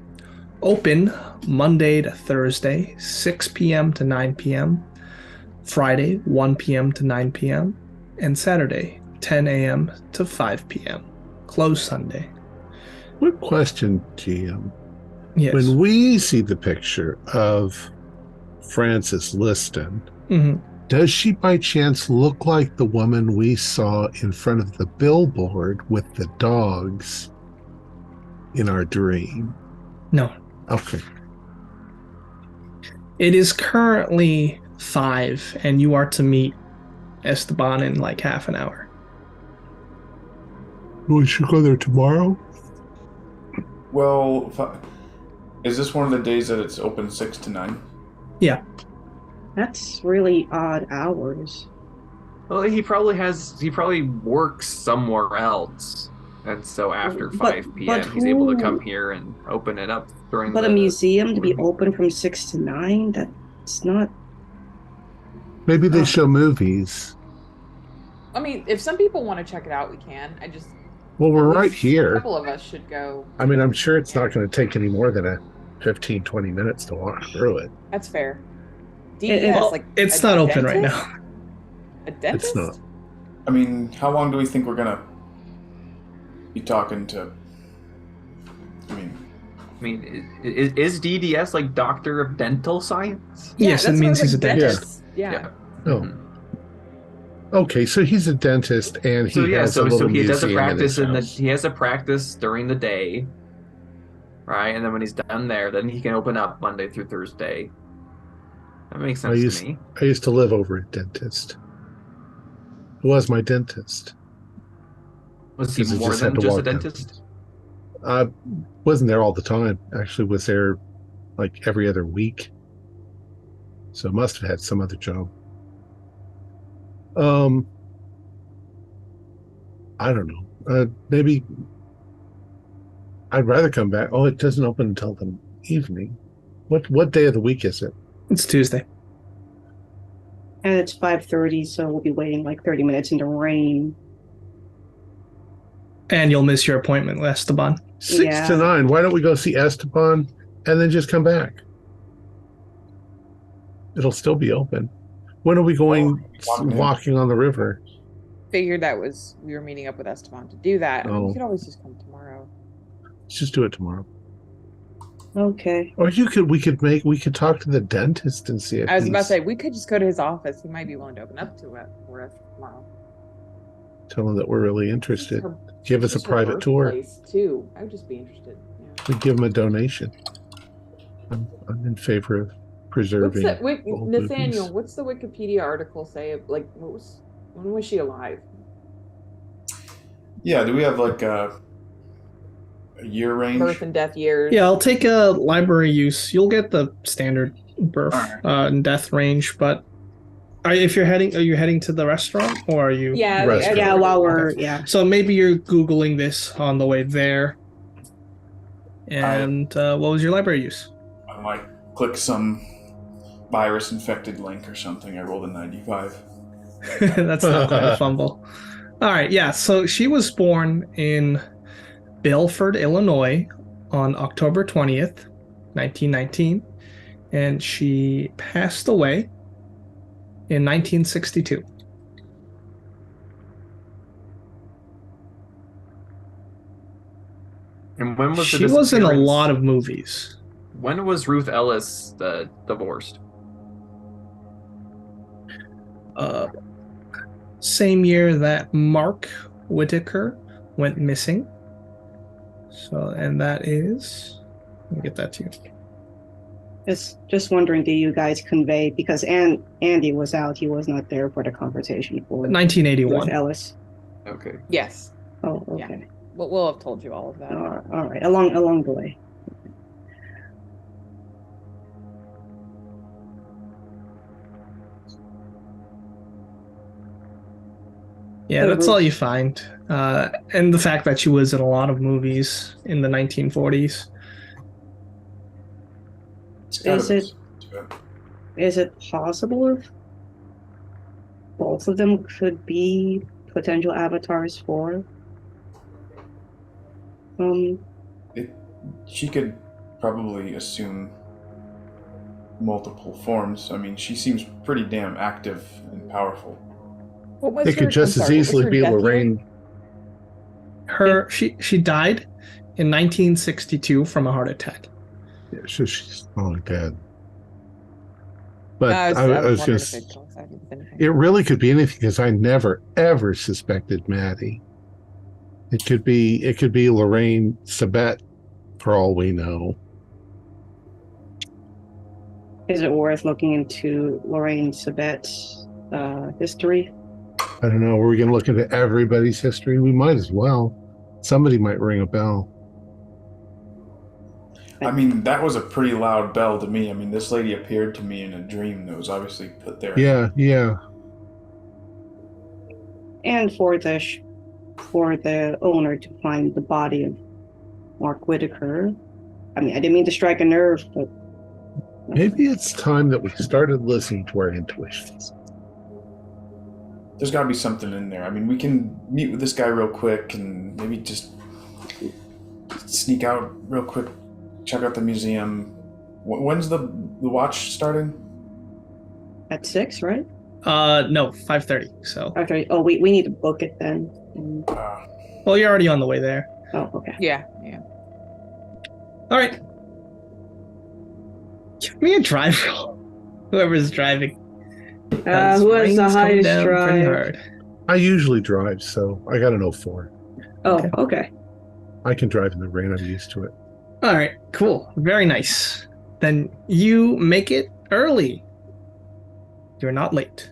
Open Monday to Thursday, 6 p.m. to 9 p.m. Friday, 1 p.m. to 9 p.m. and Saturday, 10 a.m. to 5 p.m. Closed Sunday. quick question, GM. Yes. When we see the picture of Frances Liston, Mhm. does she by chance look like the woman we saw in front of the billboard with the dogs in our dream? No. Okay. It is currently 5, and you are to meet Esteban in half an hour. We should go there tomorrow? Well, is this one of the days that it's open 6 to 9? Yeah. that's really odd hours. Well, he probably works somewhere else, and so after But- 5 p.m. but he's able to who- come here and open it up during But the a museum to be morning. open from 6 to 9? That's not. Maybe they show movies. I mean, if some people want to check it out, we can. Well, we're at right least here. A couple of us should go. I mean, I'm sure it's not going to take any more than a 15, 20 minutes to walk through it. That's fair. Well, DDS, It's a not open right dentist? now. A dentist? It's not. I mean, how long do we think we're gonna be talking to? I mean, is DDS Doctor of Dental Science? Yeah, Yes, it that's what I means was he's a like, dentist. Yeah. Oh. Okay, so he's a dentist, and he has a so little he does a museum practice in his house. he has a practice during the day, right? And then when he's done there, then he can open up Monday through Thursday. That makes sense to me. I used to live over at dentist. Who was my dentist? Was he Because I more just had than to just a walk down. dentist? I wasn't there all the time. Actually, was there every other week. So must have had some other job. I don't know. Maybe I'd rather come back. Oh, it doesn't open until the evening. What day of the week is it? It's Tuesday. And it's 5:30, so we'll be waiting 30 minutes in the rain. And you'll miss your appointment with Esteban. 6 to 9. Why don't we go see Esteban and then just come back? It'll still be open. When are we going walking on the river? figured we were meeting up with Esteban to do that. I mean, Oh. we could always just come tomorrow. Let's just do it tomorrow. Okay. Or we could talk to the dentist and see if I was about to say, we could just go to his office. He might be willing to open up to it for us tomorrow. tell him that we're really interested. Give us a Just her private tour. birthplace, too. I would just be interested. Yeah. We give him a donation. I'm in favor of preserving. Nathaniel, what's the Wikipedia article say? Like, when was she alive? Yeah, do we have like a year range? Birth and death years. Yeah, I'll take a library use. You'll get the standard birth and death range, but are you heading to the restaurant, or are you? Yeah, Restaurant. Yeah, while we're So maybe you're Googling this on the way there. And what was your library use? I might click some virus-infected link or something. I rolled a 95. That's not quite a fumble. All right, yeah. So she was born in Belford, Illinois, on October 20th, 1919, and she passed away in 1962. And when was She was in a lot of movies. When was Ruth Ellis divorced? Same year that Mark Whitaker went missing. So, and that is, let me get that to you. just wondering, do you guys convey, because Andy was out, he was not there for the conversation for 1981. with Ellis. Okay. Yes. Oh, okay. Yeah. We'll have told you all of that. All right. Along the way. Yeah, that's all you find. And the fact that she was in a lot of movies in the 1940s. Is it possible if both of them could be potential avatars for? She could probably assume multiple forms. I mean, she seems pretty damn active and powerful. They could just as easily be Lorraine. She died in 1962 from a heart attack. Yeah, so she's long dead. But I was going to say, it really could be anything, because I never ever suspected Maddie. It could be Lorraine Sabet, for all we know. Is it worth looking into Lorraine Sabet's history? I don't know. Are we going to look into everybody's history? We might as well. Somebody might ring a bell. I mean, that was a pretty loud bell to me. I mean, this lady appeared to me in a dream that was obviously put there. Yeah. And for the owner to find the body of Mark Whitaker. I mean, I didn't mean to strike a nerve, but maybe it's time that we started listening to our intuitions. There's got to be something in there. I mean, we can meet with this guy real quick and maybe just sneak out real quick, check out the museum. When's the watch starting? At 6, right? No, 5:30. So. Okay. Oh, we need to book it then. Well, you're already on the way there. Oh, okay. Yeah. All right. Give me a drive roll. Whoever's driving. Who has the highest drive? Hard. I usually drive, so I got an 04. Oh, okay. I can drive in the rain. I'm used to it. All right, cool. Very nice. Then you make it early. You're not late.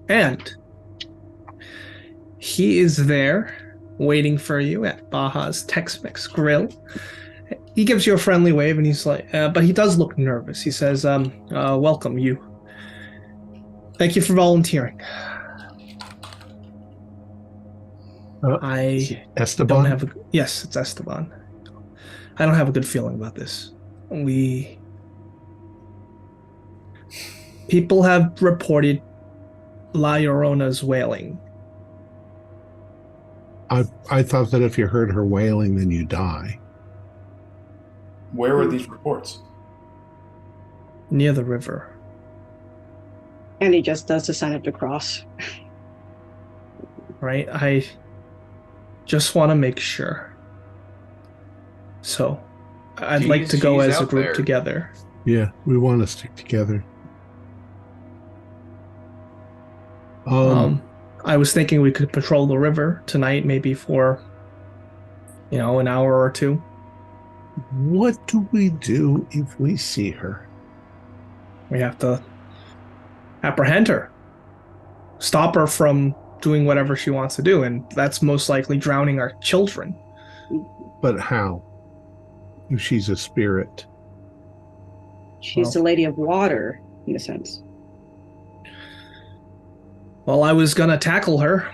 And he is there waiting for you at Baja's Tex-Mex Grill. He gives you a friendly wave, and he's like, but he does look nervous. He says, welcome you. Thank you for volunteering. I Esteban? don't have yes, it's Esteban. I don't have a good feeling about this. People have reported La Llorona's wailing. I thought that if you heard her wailing, then you die. Where were these reports? Near the river. And he just does the sign of the cross. right? I just want to make sure. So, I'd like to go as a group together. Yeah, we want to stick together. I was thinking we could patrol the river tonight, maybe for, an hour or two. What do we do if we see her? We have to apprehend her. Stop her from doing whatever she wants to do, and that's most likely drowning our children. But how? If she's a spirit. She's the Lady of Water, in a sense. Well, I was gonna tackle her.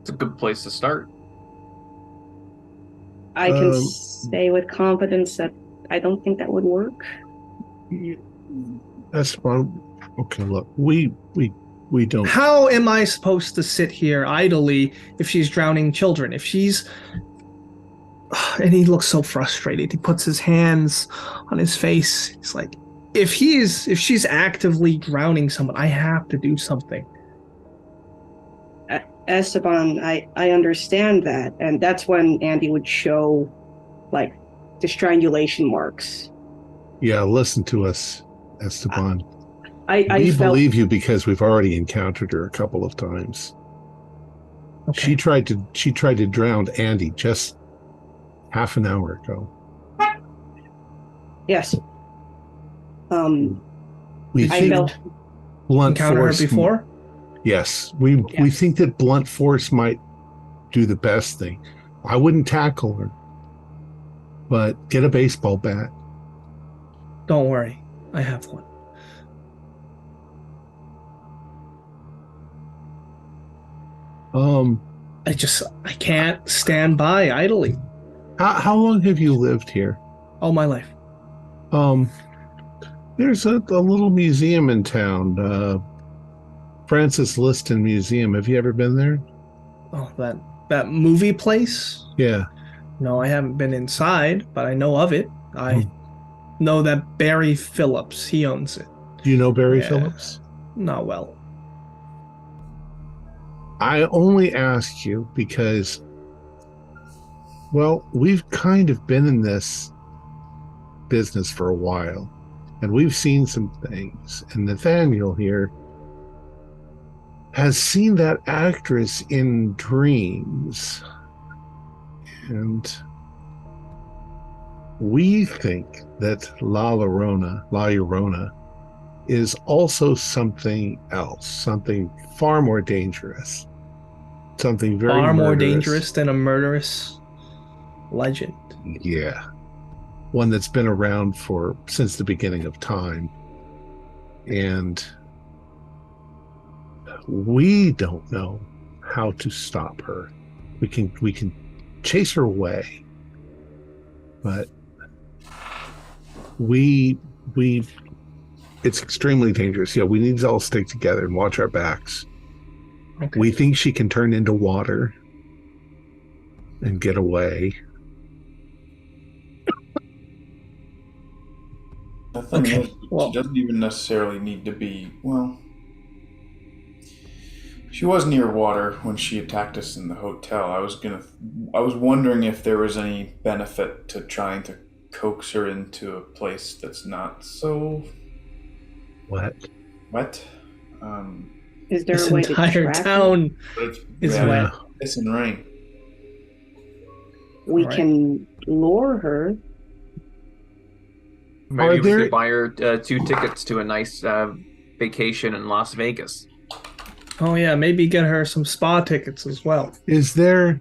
It's a good place to start. I can say with confidence that I don't think that would work. That's fine. Okay, look, we don't. How am I supposed to sit here idly if she's drowning children? If she's... And he looks so frustrated. He puts his hands on his face. He's like, if she's actively drowning someone, I have to do something. Esteban, I understand that. And that's when Andy would show, like, the strangulation marks. Yeah, listen to us, Esteban. We believe you because we've already encountered her a couple of times. Okay. She tried to drown Andy just half an hour ago. Yes. We think blunt force her before? Yes. We think that blunt force might do the best thing. I wouldn't tackle her, but get a baseball bat. Don't worry. I have one. I can't stand by idly. How long have you lived here? All my life. There's a little museum in town, Francis Liston Museum. Have you ever been there? Oh, that movie place? Yeah. No, I haven't been inside, but I know of it. I know that Barry Phillips, he owns it. Do you know Barry Phillips? Not well. I only ask you because, well, we've kind of been in this business for a while, and we've seen some things, and Nathaniel here has seen that actress in dreams, and we think that La Llorona is also something else, something far more dangerous, something very far more murderous. Dangerous than a murderous legend. Yeah, one that's been around since the beginning of time, and we don't know how to stop her. We can chase her away, but it's extremely dangerous. Yeah, we need to all stick together and watch our backs. Okay. We think she can turn into water and get away. The thing is, she doesn't even necessarily need to be, she was near water when she attacked us in the hotel. I was wondering if there was any benefit to trying to coax her into a place that's not so wet. Is there a way to track entire town is wet? It's in rain. We can lure her. Maybe we could buy her 2 tickets to a nice vacation in Las Vegas. Oh yeah, maybe get her some spa tickets as well. Is there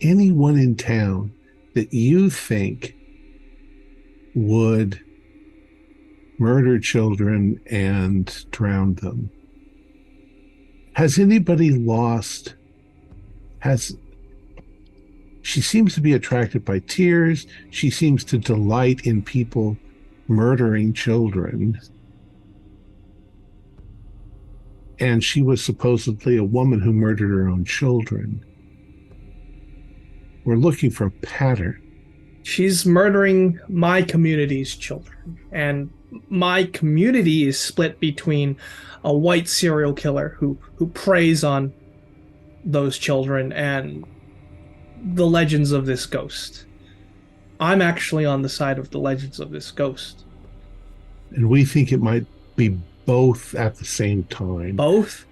anyone in town that you think would murder children and drown them? Has anybody lost? She seems to be attracted by tears. She seems to delight in people murdering children. And she was supposedly a woman who murdered her own children. We're looking for a pattern. She's murdering my community's children. And my community is split between a white serial killer who preys on those children and the legends of this ghost. I'm actually on the side of the legends of this ghost. And we think it might be both at the same time. Both?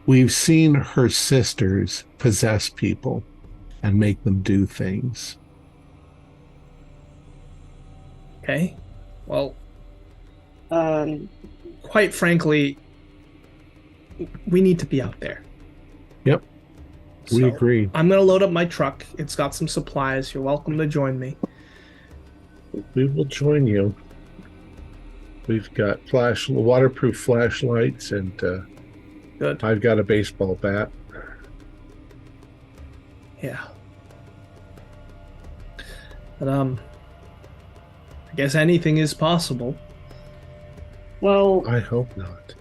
We've seen her sisters possess people and make them do things. Okay. Well, quite frankly, we need to be out there. Yep. We agree. I'm going to load up my truck. It's got some supplies. You're welcome to join me. We will join you. We've got waterproof flashlights, and good. I've got a baseball bat. Yeah. But I guess anything is possible. Well, I hope not.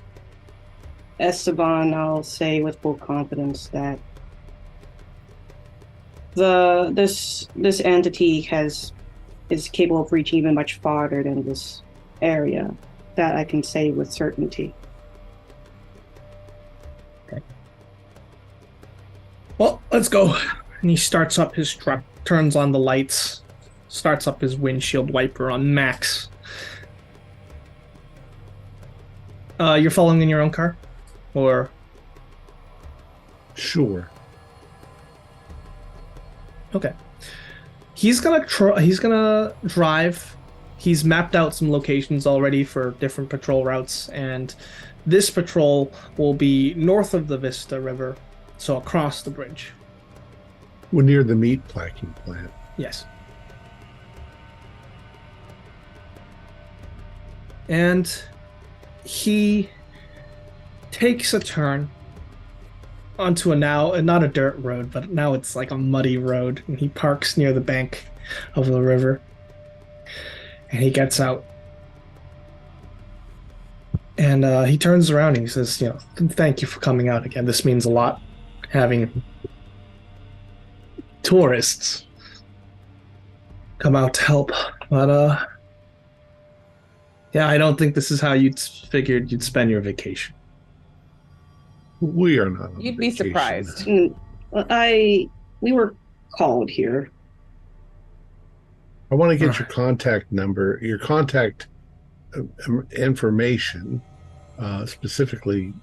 Esteban, I'll say with full confidence that this entity is capable of reaching even much farther than this area. That I can say with certainty. Okay. Well, let's go. And he starts up his truck, turns on the lights, starts up his windshield wiper on max. You're following in your own car? Or? Sure. Okay. He's gonna drive. He's mapped out some locations already for different patrol routes, and this patrol will be north of the Vista River, so across the bridge. We're near the meat packing plant. Yes. And he takes a turn onto not a dirt road, but now it's like a muddy road, and he parks near the bank of the river. And he gets out. And he turns around and he says, thank you for coming out again. This means a lot, having tourists come out to help. But, yeah, I don't think this is how you'd figured you'd spend your vacation. We are not on You'd be vacation. surprised. We were called here. I want to get your contact number, your contact information, specifically,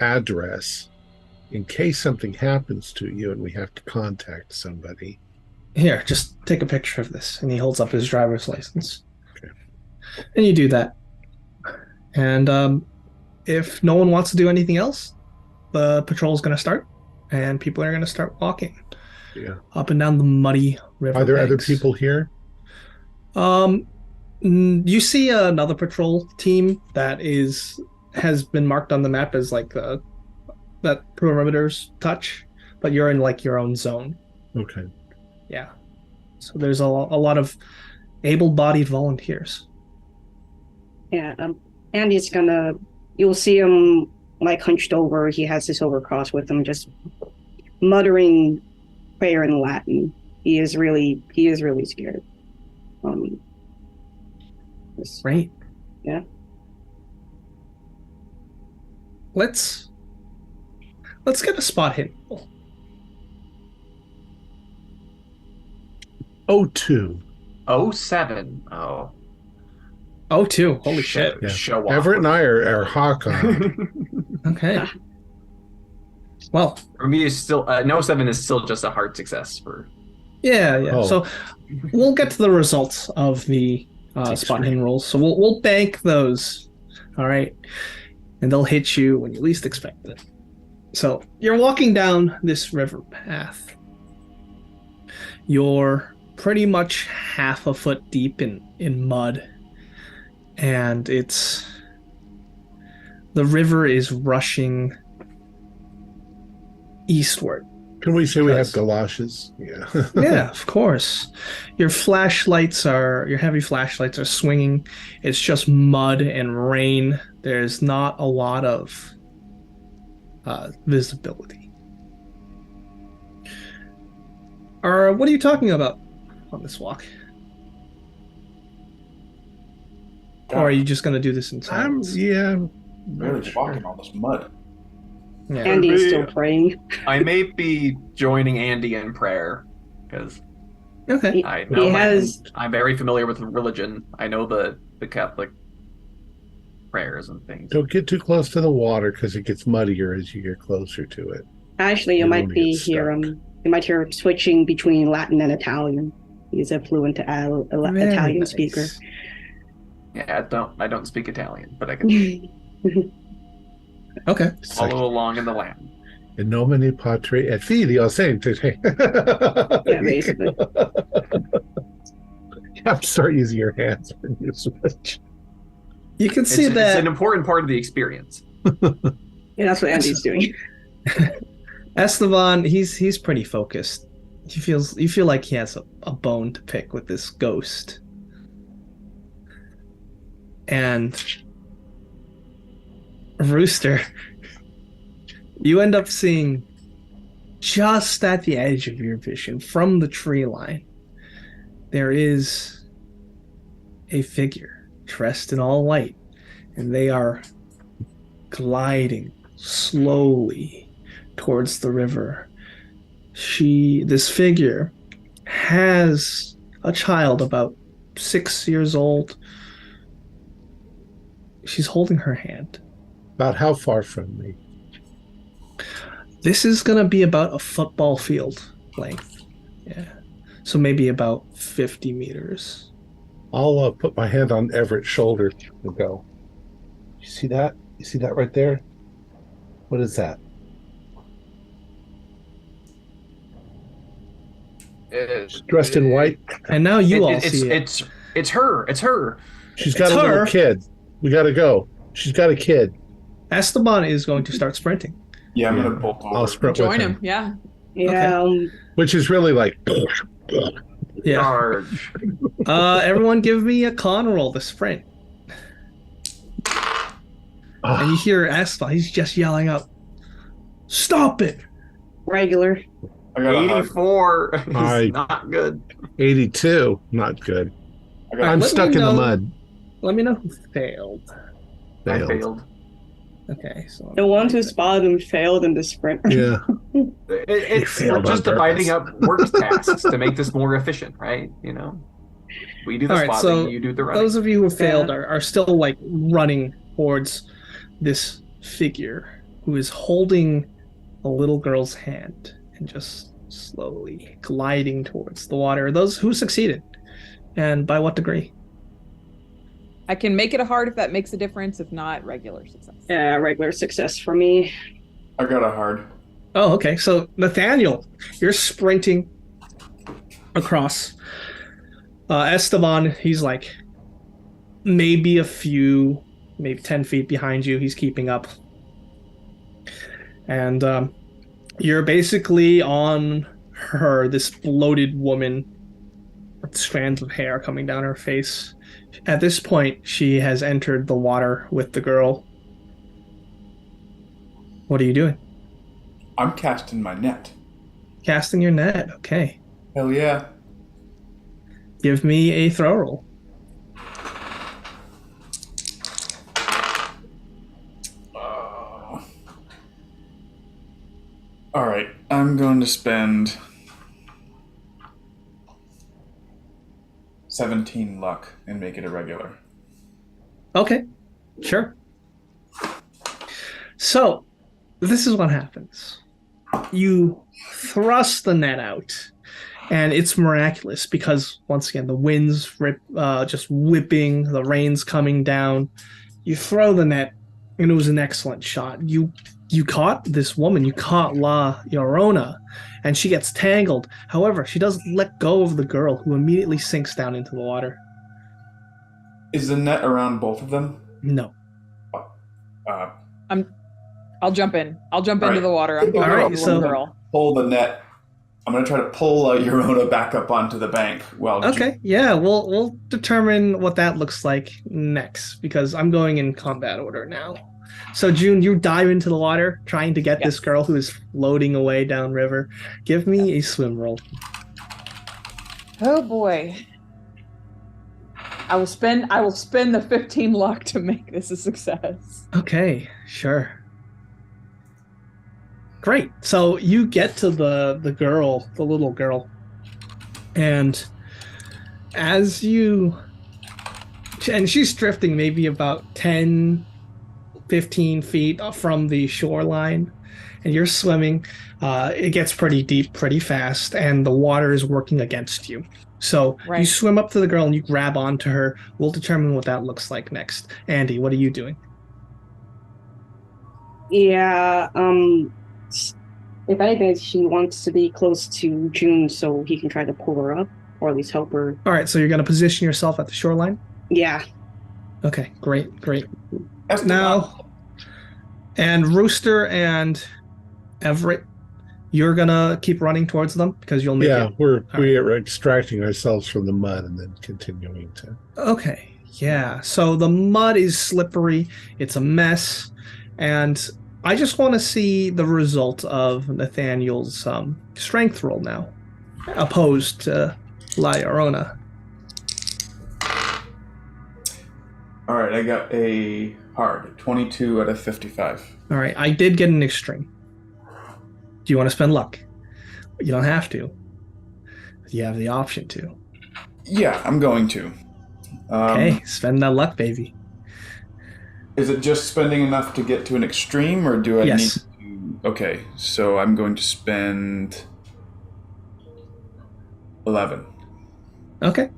address, in case something happens to you and we have to contact somebody. Here, just take a picture of this. And he holds up his driver's license. Okay. And you do that. And if no one wants to do anything else, the patrol is going to start, and people are going to start walking. Yeah. Up and down the muddy river. Are there banks. other people here? You see another patrol team that has been marked on the map as like that perimeter's touch, but you're in like your own zone. Okay. Yeah. So there's a lot of able-bodied volunteers. Yeah. Andy's you'll see him like hunched over. He has his silver cross with him, just muttering prayer in Latin. He is really scared. Right. Yeah. Let's get a spot hit. 02. 07. Oh. 02. Holy shit. Yeah. Show off. Everett and I are hawk on. Okay. Well, for me, it's still 07 is still just a hard success for. Yeah. Oh. So we'll get to the results of the spot hidden rolls. So we'll bank those. All right, and they'll hit you when you least expect it. So you're walking down this river path. You're pretty much half a foot deep in mud, and the river is rushing eastward. Can we say we have galoshes? Yeah. Yeah, of course. Your heavy flashlights are swinging. It's just mud and rain. There's not a lot of visibility. what are you talking about on this walk? Or are you just going to do this in silence? Really walking all this mud. Yeah. Andy is still praying. I may be joining Andy in prayer because Okay. I know He has- I'm very familiar with religion. I know the Catholic prayers and things. Don't get too close to the water because it gets muddier as you get closer to it. Actually, you You might don't be get here. stuck. You might hear him switching between Latin and Italian. He's a fluent Very Italian nice. speaker. Yeah, I don't speak Italian, but I can Okay. It's like, follow along in the Latin. in nomine patri et filio sancti. Yeah, basically. You have to start using your hands when you switch. You can see It's that an important part of the experience. Yeah, that's what Andy's doing. Esteban, he's pretty focused. You feel like he has a bone to pick with this ghost. And Rooster, you end up seeing just at the edge of your vision from the tree line, there is a figure dressed in all white, and they are gliding slowly towards the river. This figure has a child about 6 years old. She's holding her hand. About how far from me? This is gonna be about a football field length. Yeah. So maybe about 50 meters. I'll put my hand on Everett's shoulder and go. You see that? You see that right there? What is that? She's dressed in white. And now you all see it. It's her. It's her. She's got It's a little her. kid. We gotta go. She's got a kid. Esteban is going to start sprinting. Yeah, I'm Yeah. gonna bolt over. I'll sprint Join with him. Yeah. Yeah. Which is really like. Yeah. Charge. Everyone give me a con roll to sprint. And you hear Esteban, he's just yelling out, "Stop it!" Regular. I got a hard. 84 is I- not good. 82. Not good. I got I'm let stuck me in the know- mud. Let me know who failed. I Failed. failed. Okay, so The ones who spotted him failed in the sprint. Yeah. It's failed we're just on dividing purpose. up work tasks to make this more efficient, right? You know, we do the All right, spotting, so you do the running. those of you who failed Yeah. are still like running towards this figure who is holding a little girl's hand and just slowly gliding towards the water. Those who succeeded, and by what degree? I can make it a hard if that makes a difference. If not, regular success. Yeah, regular success for me. I got a hard. Oh, okay. So Nathaniel, you're sprinting across. Esteban, he's like maybe 10 feet behind you. He's keeping up. And you're basically on her, this bloated woman with strands of hair coming down her face. At this point, she has entered the water with the girl. What are you doing? I'm casting my net. Casting your net. Okay. Hell yeah. Give me a throw roll. All right, I'm going to spend 17 luck and make it a regular. Okay. Sure. So, this is what happens. You thrust the net out, and it's miraculous because, once again, the wind's just whipping, the rain's coming down. You throw the net, and it was an excellent shot. You caught this woman, you caught La Llorona, and she gets tangled. However, she doesn't let go of the girl, who immediately sinks down into the water. Is the net around both of them? No. I'll jump in. I'll jump into Alright. the water. I'm going Alright, with so- one girl. Pull the net. I'm going to try to pull Llorona back up onto the bank. Well, Okay, yeah, we'll determine what that looks like next, because I'm going in combat order now. So, June, you dive into the water, trying to get this Yes. girl who is floating away downriver. Give me a swim roll. Oh boy. I will spend the 15 luck to make this a success. Okay, sure. Great. So you get to the little girl, and and she's drifting maybe about 10, 15 feet from the shoreline, and you're swimming. It gets pretty deep pretty fast, and the water is working against you. So you swim up to the girl and you grab onto her. We'll determine what that looks like next. Andy, what are you doing? Yeah, if anything, she wants to be close to June so he can try to pull her up, or at least help her. All right, so you're going to position yourself at the shoreline? Yeah. Okay, great. Now, and Rooster and Everett, you're going to keep running towards them because you'll make it. Yeah, we're extracting ourselves from the mud and then continuing to. Okay, yeah. So the mud is slippery. It's a mess. And I just want to see the result of Nathaniel's strength roll now, opposed to Llorona. All right, I got a hard 22 out of 55. All right, I did get an extreme. Do you want to spend luck? You don't have to. You have the option to. Yeah, I'm going to. Okay, spend that luck, baby. Is it just spending enough to get to an extreme, or do I need to... Okay, so I'm going to spend 11. Okay.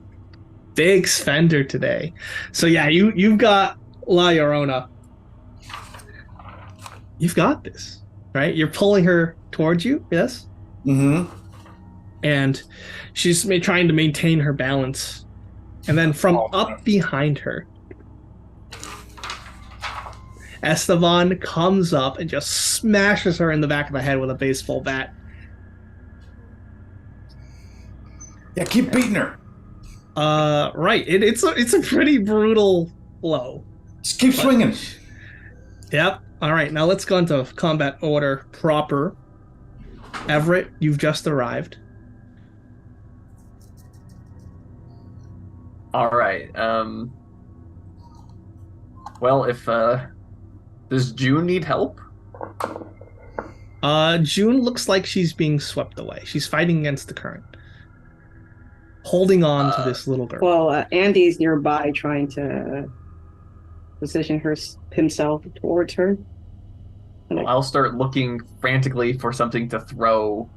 Big spender today. So yeah, you've got La Llorona. You've got this, right? You're pulling her towards you, yes? Mm-hmm. And she's trying to maintain her balance. And then from up behind her, Esteban comes up and just smashes her in the back of the head with a baseball bat. Yeah, keep beating her. Right. It's a pretty brutal blow. Just keep swinging. Yep. All right. Now let's go into combat order proper. Everett, you've just arrived. All right. Well, if does June need help? June looks like she's being swept away. She's fighting against the current, holding on to this little girl. Well, Andy's nearby trying to position himself towards her. Well, I'll start looking frantically for something to throw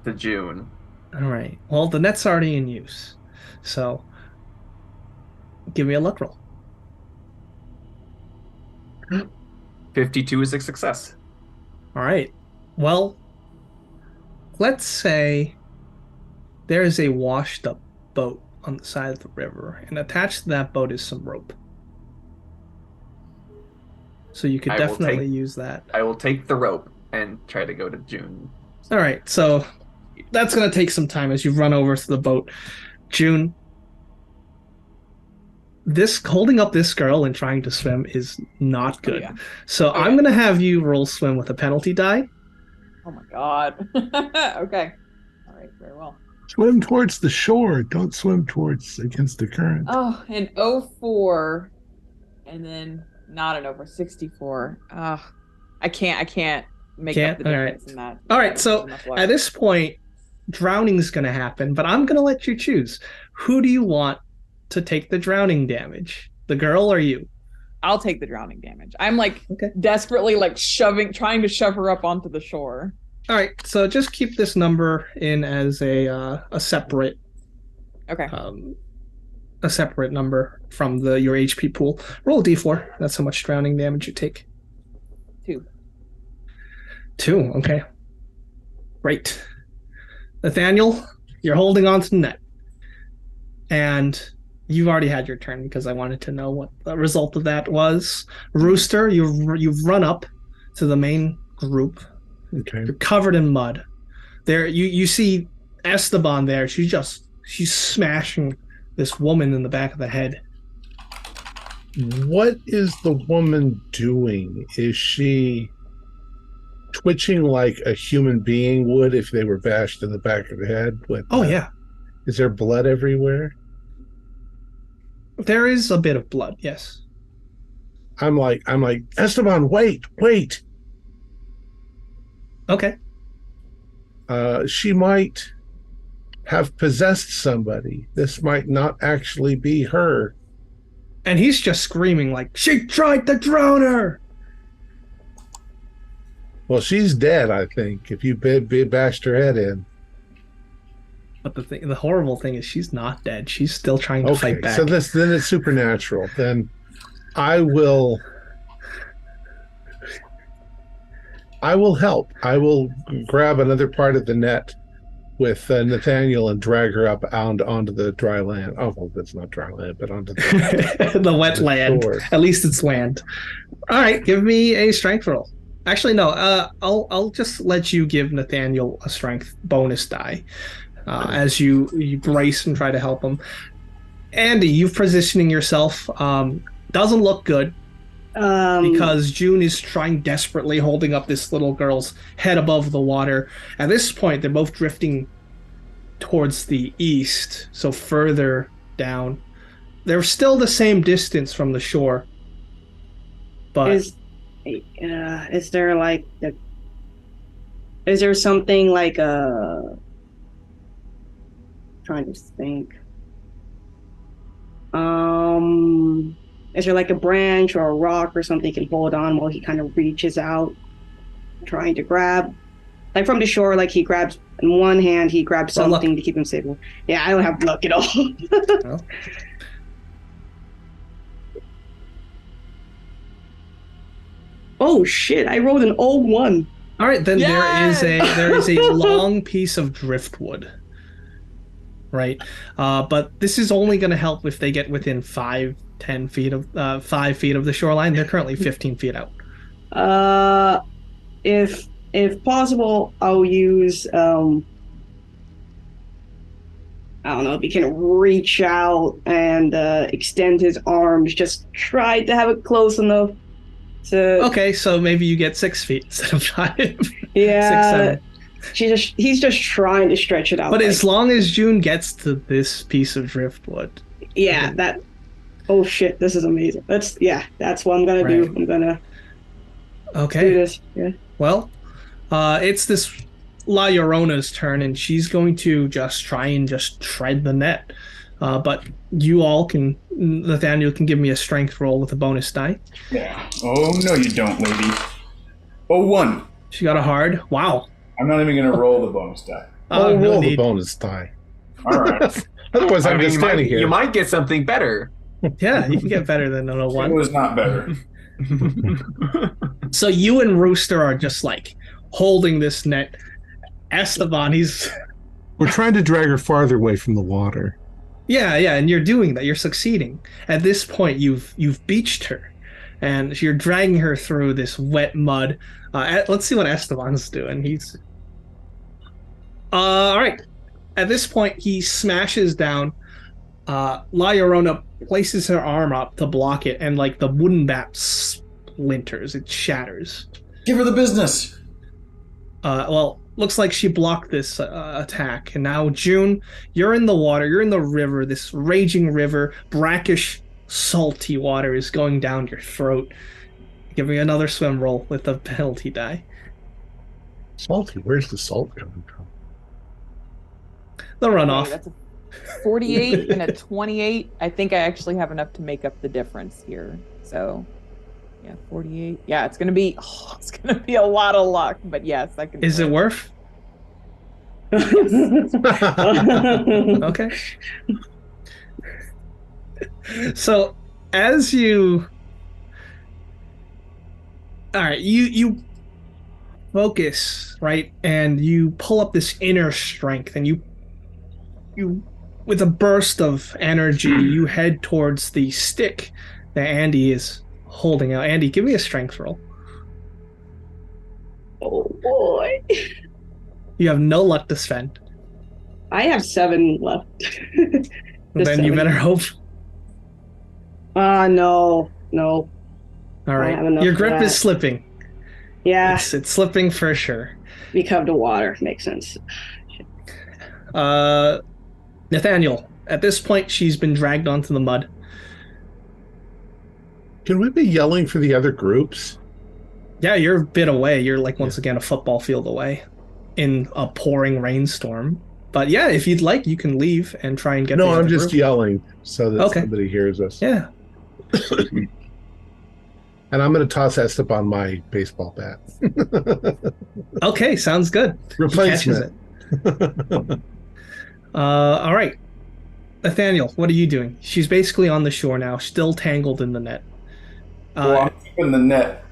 to June. All right. Well, the net's already in use, so give me a luck roll. 52 is a success. All right. Well, let's say there is a washed up boat on the side of the river, and attached to that boat is some rope. So you could definitely use that. I will take the rope and try to go to June. All right. So that's going to take some time as you run over to the boat. June, this holding up this girl and trying to swim is not good. Yeah. So I'm going to have you roll swim with a penalty die. Oh my god. Okay. All right, very well. Swim towards the shore. Don't swim against the current. Oh, an 04 and then not an over 64. I can't make up the difference in that. All right, so at this point, drowning's going to happen, but I'm going to let you choose. Who do you want to take the drowning damage? The girl or you? I'll take the drowning damage. I'm desperately trying to shove her up onto the shore. All right, so just keep this number in as a separate. Okay. A separate number from your HP pool. Roll a d4. That's how much drowning damage you take. 2. 2. Okay. Great. Nathaniel, you're holding on to the net, and you've already had your turn because I wanted to know what the result of that was. Rooster, you've run up to the main group. Okay. You're covered in mud. There, you see Esteban there. She's smashing this woman in the back of the head. What is the woman doing? Is she twitching like a human being would if they were bashed in the back of the head? Yeah. Is there blood everywhere? There is a bit of blood, yes. I'm like, Esteban, wait. Okay. She might have possessed somebody. This might not actually be her. And he's just screaming like, she tried to drown her! Well, she's dead, I think, if you bashed her head in. But the horrible thing is she's not dead. She's still trying to fight back. So then it's supernatural. Then I will help. I will grab another part of the net with Nathaniel and drag her up onto the dry land. Oh, well, that's not dry land, but onto the, the wet land. shore. At least it's land. All right, give me a strength roll. Actually, no. I'll just let you give Nathaniel a strength bonus die as you brace and try to help him. Andy, you're positioning yourself. Doesn't look good. Because June is trying desperately, holding up this little girl's head above the water. At this point, they're both drifting towards the east, so further down. They're still the same distance from the shore. But is there like is there something like trying to think. Is there like a branch or a rock or something he can hold on while he kind of reaches out, trying to grab? Like from the shore, like he grabs in one hand, he grabs something to keep him safe. Yeah, I don't have luck at all. No. Oh shit! I rolled an old one. All right, then Yes! there is a long piece of driftwood. Right, but this is only going to help if they get within 5-10 feet of 5 feet of the shoreline. They're currently 15 feet out. If possible, I'll use I don't know if he can reach out and extend his arms. Just try to have it close enough to. Okay, so maybe you get 6 feet instead of 5. Yeah. 6, 7. He's just trying to stretch it out. But as long as June gets to this piece of driftwood. Yeah, that. Oh shit! This is amazing. That's what I'm gonna do. I'm gonna do this. Yeah. Well, it's this La Llorona's turn, and she's going to just try and just tread the net. But you all can, Nathaniel can give me a strength roll with a bonus die. Yeah. Oh, no, you don't, lady. Oh, 1. She got a hard. Wow. I'm not even going to roll the bonus die. I'll no roll the need. bonus die. All right. Otherwise, I'm just you standing here. You might get something better. Yeah, you can get better than an It 01. was not better. So you and Rooster are just like holding this net. Esteban, We're trying to drag her farther away from the water. Yeah, and you're doing that. You're succeeding. At this point, you've beached her, and you're dragging her through this wet mud. Let's see what Esteban's doing. He's all right. At this point, he smashes down. La Llorona places her arm up to block it, and like the wooden bat splinters, it shatters. Give her the business. Well, looks like she blocked this attack. And now, June, you're in the water. You're in the river, this raging river. Brackish, salty water is going down your throat. Give me another swim roll with a penalty die. Salty? Where's the salt coming from? The runoff. Okay, that's a 48 and a 28. I think I actually have enough to make up the difference here. So, yeah, 48. Yeah, it's gonna be a lot of luck, but yes, I can. Is do it worth? Okay. So, as you, all right, you focus, right, and you pull up this inner strength, and you with a burst of energy, you head towards the stick that Andy is holding out. Andy, give me a strength roll. Oh boy. You have no luck to spend. I have 7 left. Then you better hope. No. All I have right. enough Your for grip that. is slipping. Yeah, It's slipping for sure. because of the water makes sense. Nathaniel, at this point, she's been dragged onto the mud. Can we be yelling for the other groups? Yeah, you're a bit away. You're like once again a football field away in a pouring rainstorm. But yeah, if you'd like, you can leave and try and get the No, I'm other just group. yelling so that somebody hears us. Yeah. And I'm going to toss Esteban my baseball bat. Okay, sounds good. Replacement. He catches it. All right. Nathaniel, what are you doing? She's basically on the shore now, still tangled in the net. Well, I'm keeping the net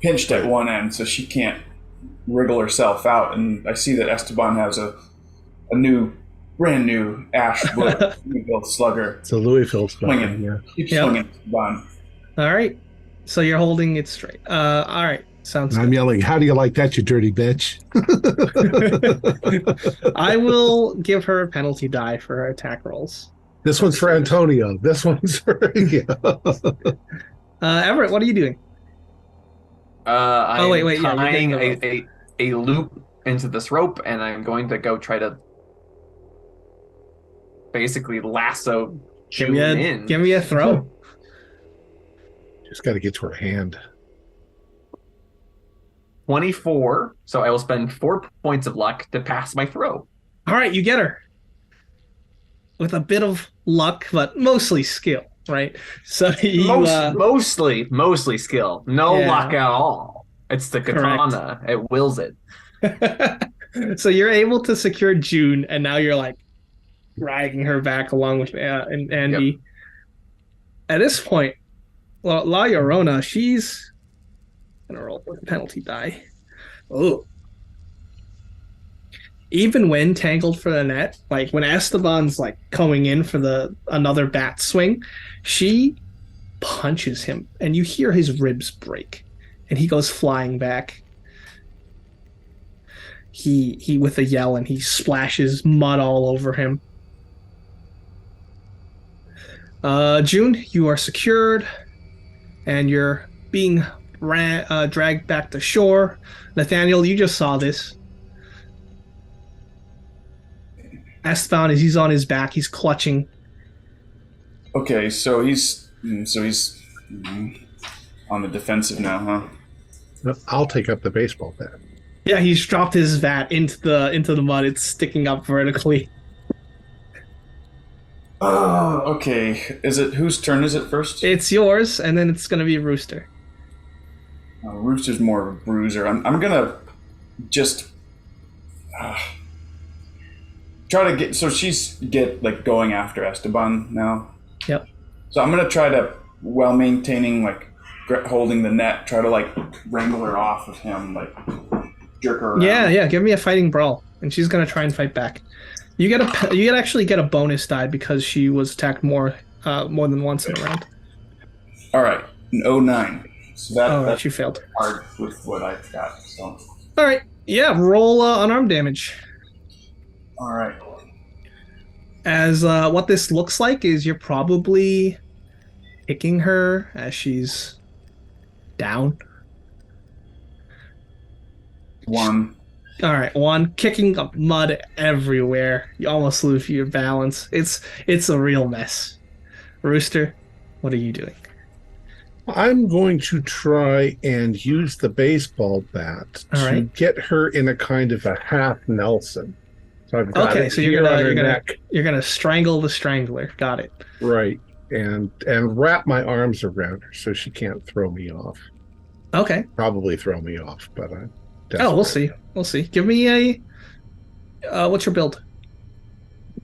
pinched at one end so she can't wriggle herself out. And I see that Esteban has a brand new ash wood Louisville slugger. It's a Louisville slugger. Swinging. Yeah. Keep swinging, Esteban. All right. So you're holding it straight. All right. Sounds good. I'm yelling, how do you like that, you dirty bitch? I will give her a penalty die for her attack rolls. This one's for Antonio. This one's for Everett, what are you doing? I'm wait, yeah, tying you're getting a loop into this rope, and I'm going to go try to basically lasso Give June in. me a throw. Just got to get to her hand. 24, so I will spend 4 points of luck to pass my throw. All right, you get her. With a bit of luck, but mostly skill, right? So you... Mostly skill. No luck at all. It's the katana. Correct. It wills it. So you're able to secure June, and now you're like dragging her back along with Andy. Yep. At this point, La Llorona, she's gonna roll with a penalty die. Oh. Even when tangled for the net, like when Esteban's like coming in for another bat swing, she punches him and you hear his ribs break and he goes flying back. He with a yell, and he splashes mud all over him. June, you are secured and you're being dragged back to shore. Nathaniel, you just saw this. Esteban, as he's on his back, he's clutching. Okay, so he's on the defensive now, huh? I'll take up the baseball bat. Yeah, he's dropped his bat into the mud. It's sticking up vertically. Oh, okay. Whose turn is it first? It's yours, and then it's gonna be Rooster. Rooster's more of a bruiser. I'm gonna just try to get. So she's going after Esteban now. Yep. So I'm gonna try to, while maintaining holding the net, try to wrangle her off of him, jerk her around. Yeah. Give me a fighting brawl, and she's gonna try and fight back. You actually get a bonus die because she was attacked more than once in a round. All right, an 09. So that's you failed. Hard with what I've got. So. All right, yeah. Roll unarmed damage. All right. As what this looks like is you're probably kicking her as she's down. 1. All right, 1. Kicking up mud everywhere. You almost lose your balance. It's a real mess. Rooster, what are you doing? I'm going to try and use the baseball bat to get her in a kind of a half Nelson. So I've got it so here on her neck. You're gonna strangle the strangler. Got it. Right, and wrap my arms around her so she can't throw me off. Okay. Probably throw me off, but I'm desperate. Oh, we'll see. Give me a what's your build?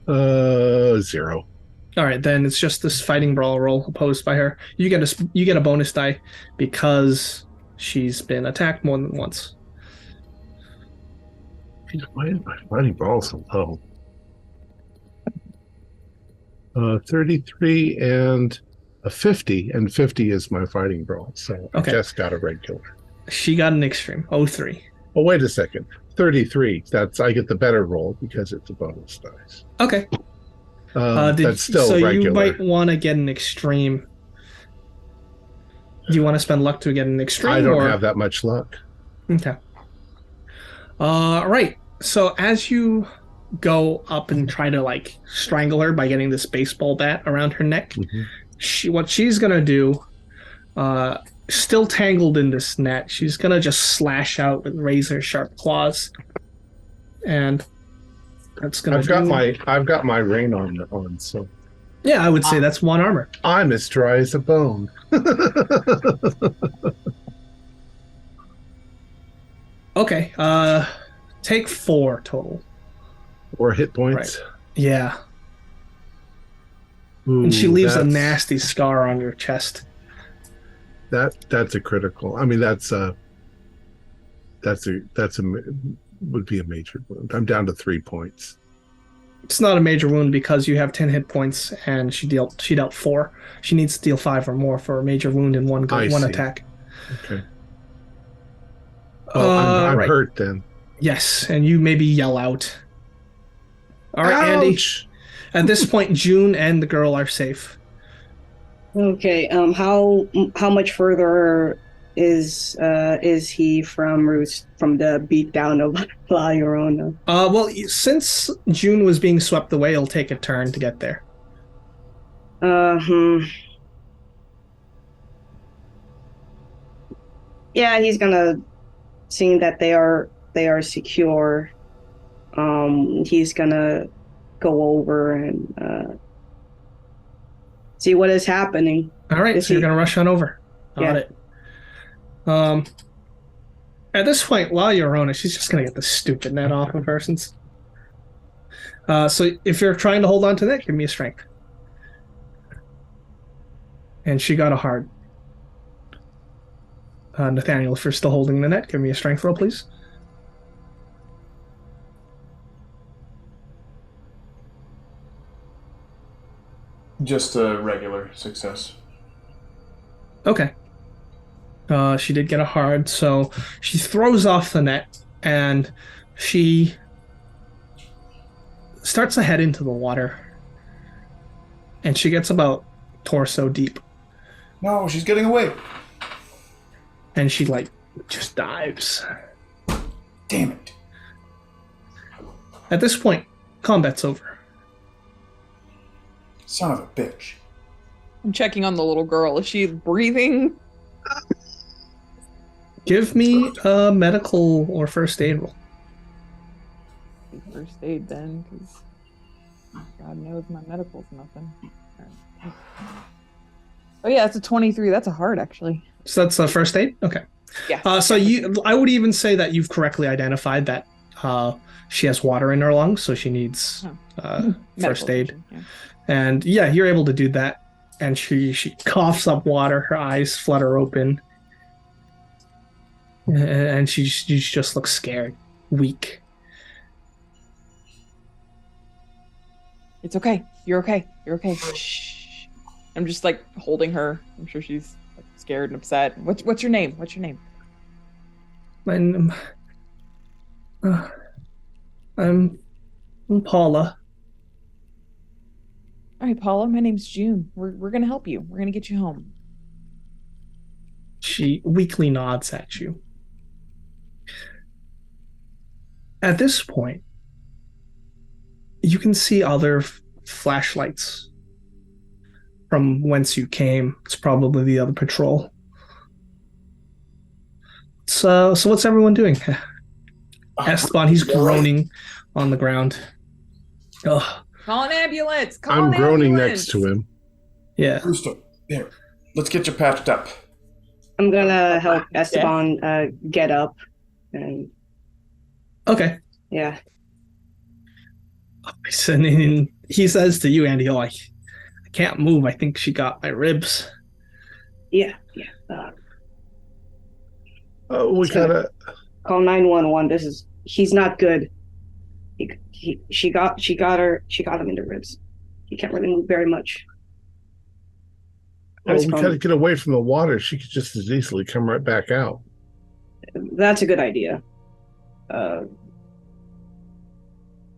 0. All right, then it's just this fighting brawl roll opposed by her. You get a bonus die because she's been attacked more than once. Why is my fighting brawl so low? 33 and a 50, and 50 is my fighting brawl, so I just got a regular. She got an extreme, 03. Oh, wait a second. 33. I get the better roll because it's a bonus dice. Okay. That's still so regular. You might want to get an extreme. Do you want to spend luck to get an extreme? I don't have that much luck. Okay. Right. So as you go up and try to like strangle her by getting this baseball bat around her neck. What she's gonna do, still tangled in this net, she's gonna just slash out with razor sharp claws, and that's gonna. I've got my rain armor on, so yeah, I would say that's 1 armor. I'm as dry as a bone. Okay, take 4 total. 4 hit points. Right. Yeah. Ooh, and she leaves a nasty scar on your chest. That's a critical. I mean, would be a major wound. I'm down to 3 points. It's not a major wound because you have 10 hit points and she dealt 4. She needs to deal 5 or more for a major wound in one attack. Okay. Well, I'm right. hurt then. Yes, and you maybe yell out. All right, Ouch! Andy. At this point, June and the girl are safe. Okay. How much further is he from the beatdown of La Llorona? Well, since June was being swept away, it'll take a turn to get there. Yeah, he's gonna, seeing that they are secure. He's gonna go over and see what is happening. All right, so you're gonna rush on over. Got it. At this point, La Llorona, she's just gonna get the stupid net off of her. So if you're trying to hold on to that, give me a strength. And she got a hard. Nathaniel, if you're still holding the net, give me a strength roll, please. Just a regular success. Okay. She did get a hard, so she throws off the net and she starts to head into the water. And she gets about torso deep. No, she's getting away. And she, just dives. Damn it. At this point, combat's over. Son of a bitch. I'm checking on the little girl. Is she breathing? Give me a medical or first aid roll. First aid then, because God knows my medical's nothing. Oh yeah, that's a 23. That's a hard, actually. So that's a first aid? Okay. Yeah. I would even say that you've correctly identified that she has water in her lungs, so she needs first aid. Yeah. And yeah, you're able to do that. And she coughs up water, her eyes flutter open. And she just looks scared, weak. It's okay. You're okay. You're okay. Shh. I'm just holding her. I'm sure she's scared and upset. What's your name? What's your name? My name. I'm Paula. All right, Paula. My name's June. We're gonna help you. We're gonna get you home. She weakly nods at you. At this point, you can see other flashlights from whence you came. It's probably the other patrol. So what's everyone doing? Esteban, he's groaning on the ground. Ugh. Call an ambulance. I'm groaning next to him. Yeah. Rooster, here. Let's get you patched up. I'm gonna help Esteban get up. And okay. Yeah. And he says to you, Andy, I can't move. I think she got my ribs. Yeah. We gotta call 911. He's not good. She got him in the ribs. He can't really move very much. we gotta get away from the water. She could just as easily come right back out. That's a good idea.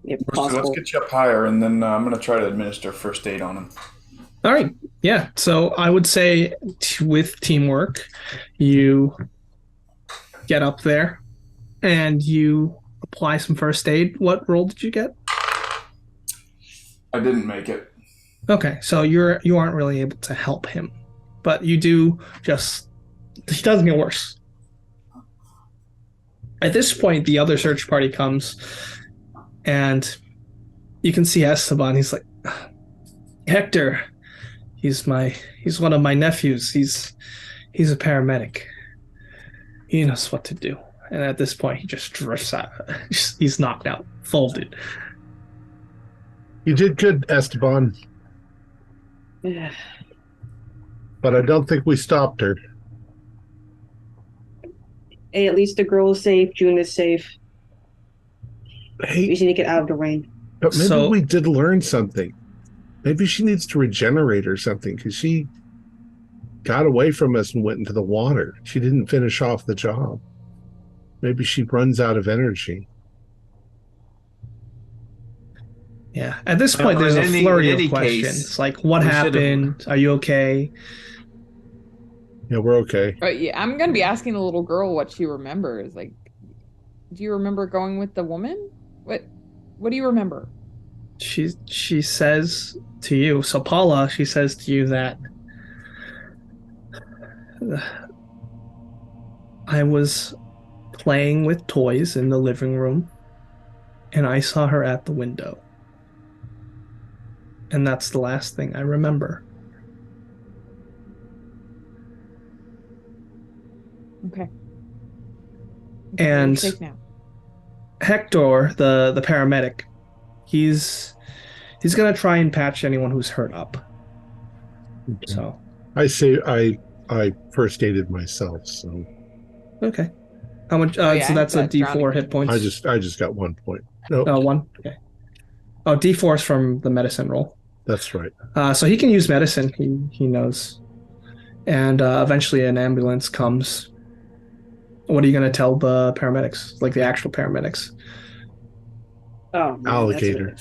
If So let's get you up higher, and then I'm going to try to administer first aid on him. All right. Yeah. So I would say with teamwork, you get up there and you apply some first aid. What roll did you get? I didn't make it. Okay, so you aren't really able to help him, but you do just. He doesn't get worse. At this point, the other search party comes, and you can see Esteban. He's like, Hector. He's one of my nephews. He's a paramedic. He knows what to do. And at this point, he just drifts out. He's knocked out, folded. You did good, Esteban. But I don't think we stopped her. Hey, at least the girl is safe. June is safe. Hey, We just need to get out of the rain. but maybe we did learn something. Maybe she needs to regenerate or something, because she got away from us and went into the water. She didn't finish off the job. Maybe she runs out of energy. Yeah. At this point, there's a flurry of questions. Like, what happened? Are you okay? Yeah, we're okay. But yeah, I'm gonna be asking the little girl what she remembers. Like, do you remember going with the woman? What do you remember? She says to you. So Paula, she says to you that I was playing with toys in the living room, and I saw her at the window. And that's the last thing I remember. Okay. And Safe now. Hector, the paramedic, he's gonna try and patch anyone who's hurt up. Okay. So I say I first aided myself, so okay. How much? Oh, yeah, so that's a that's D4 drowning. hit points. I just got 1 point. No, Oh, one. Okay. Oh, D4 is from the medicine roll. that's right. So he can use medicine. He knows. And eventually an ambulance comes. What are you going to tell the paramedics? Like the actual paramedics? Oh, man, Alligator.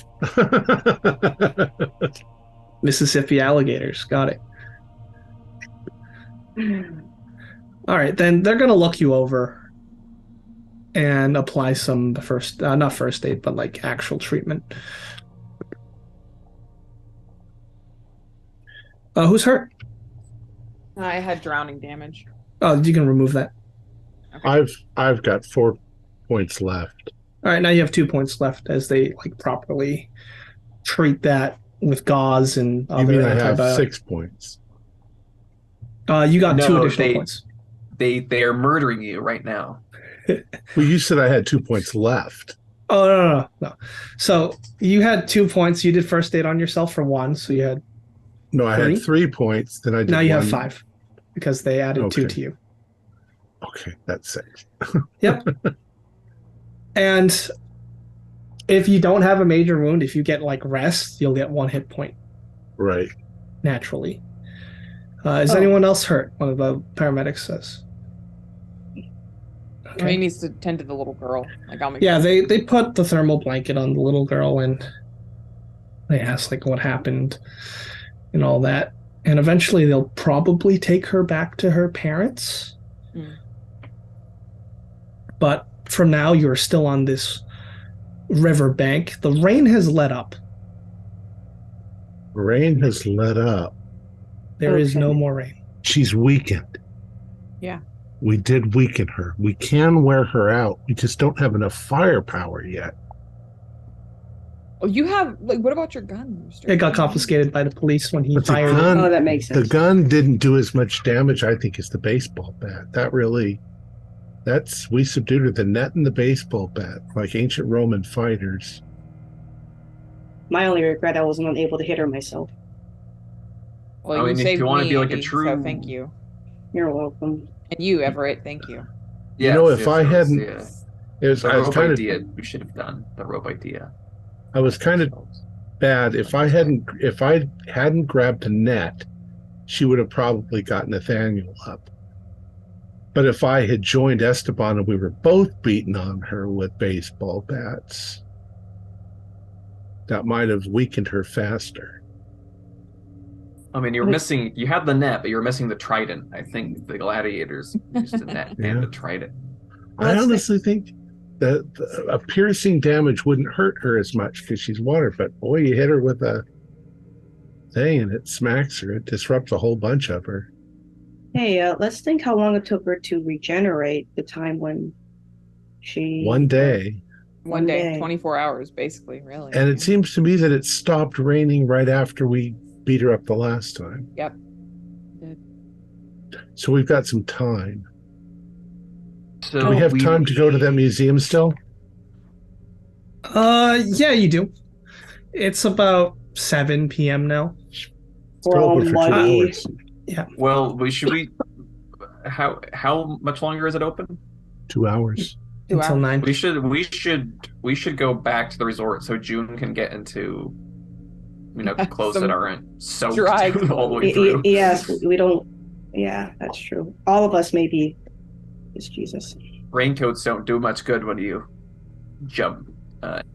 Mississippi alligators. Got it. All right, then they're going to look you over and apply some not first aid, but like actual treatment. Who's hurt? I had drowning damage. Oh, you can remove that. Okay. I've got 4 points left. All right, now you have 2 points left as they like properly treat that with gauze and You other mean I have antibiotics. 6 points? You got 2 No, additional points. They are murdering you right now. Well, you said I had 2 points left. Oh no. So you had 2 points. You did first aid on yourself for 1, so you had No, I 3? had 3 points. Then I did now you 1. have 5 because they added 2 to you. Okay, that's 6. Yep. And if you don't have a major wound, if you get like rest, you'll get 1 hit point Right. naturally. Is anyone else hurt? One of the paramedics says. Okay. He needs to tend to the little girl. Like I'll make. Yeah, they put the thermal blanket on the little girl and they ask like what happened and all that. And eventually they'll probably take her back to her parents. Mm. But for now, you're still on this river bank. The rain has let up. Rain has let up. There is no more rain. She's weakened. Yeah. We did weaken her. We can wear her out. We just don't have enough firepower yet. Oh, you have like. What about your gun? It got confiscated by the police when he But the fired. gun- Oh, that makes sense. The gun didn't do as much damage, I think, as the baseball bat. We subdued her. The net and the baseball bat, like ancient Roman fighters. My only regret, I wasn't unable to hit her myself. Well, I mean, you if saved you want to me, be like a Andy, true, so thank you, You're welcome. and you, Everett. Thank you. You know, if I hadn't- the I was rope kind of idea we should have done the rope idea. I was kind of bad. If I hadn't grabbed a net, she would have probably got Nathaniel up. But if I had joined Esteban and we were both beating on her with baseball bats, that might have weakened her faster. I mean, you had the net, but you were missing the trident. I think the gladiators used the net Yeah. and the trident. I honestly think a piercing damage wouldn't hurt her as much because she's water, but boy, you hit her with a thing and it smacks her. It disrupts a whole bunch of her. Hey, let's think how long it took her to regenerate the time when she... One day. One day, 24 hours, basically, really. And it seems to me that it stopped raining right after we beat her up the last time. Yep. So we've got some time. So Do we have time to go to that museum still? Yeah, you do. It's about 7 p.m. now. We're all muddy. Yeah. Well, how much longer is it open? 2 hours. Until 9. We should go back to the resort so June can get into clothes that aren't soaked dry all the way through. Yes, we don't. Yeah, that's true. All of us maybe. It's Jesus. Raincoats don't do much good when you jump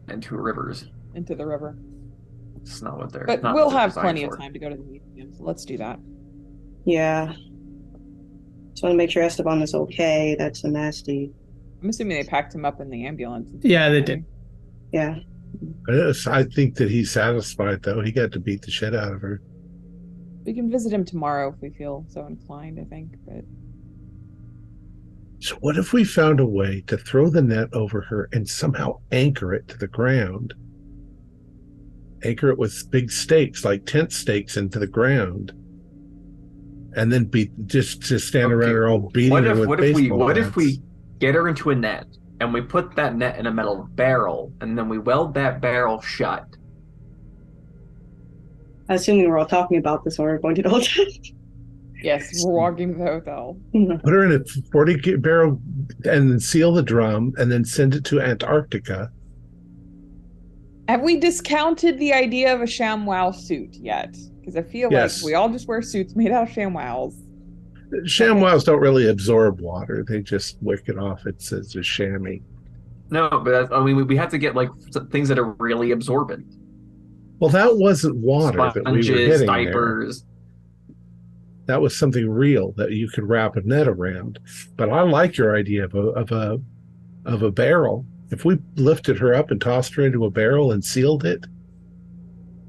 into rivers. Into the river. It's not what they're. But not we'll what they're have designed plenty for. of time to go to the museum, so let's do that. Yeah. Just want to make sure Esteban is okay. That's a nasty. I'm assuming they packed him up in the ambulance. Yeah, they did. Yeah. I think that he's satisfied, though. He got to beat the shit out of her. We can visit him tomorrow if we feel so inclined, I think. But So what if we found a way to throw the net over her and somehow anchor it to the ground? Anchor it with big stakes, like tent stakes, into the ground. And then just stand around her all beating her with baseball bats. If we get her into a net and we put that net in a metal barrel and then we weld that barrel shut? Assuming we're all talking about this when we're going to the hotel. yes, we're walking to the hotel. Put her in a 40 barrel and then seal the drum and then send it to Antarctica. Have we discounted the idea of a ShamWow suit yet? Because I feel like we all just wear suits made out of ShamWows. ShamWows don't really absorb water. They just wick it off. It's a chamois. No, but we have to get like things that are really absorbent. Well, that wasn't water Sponges, that we were getting diapers. There. That was something real that you could wrap a net around. But I like your idea of a barrel. If we lifted her up and tossed her into a barrel and sealed it,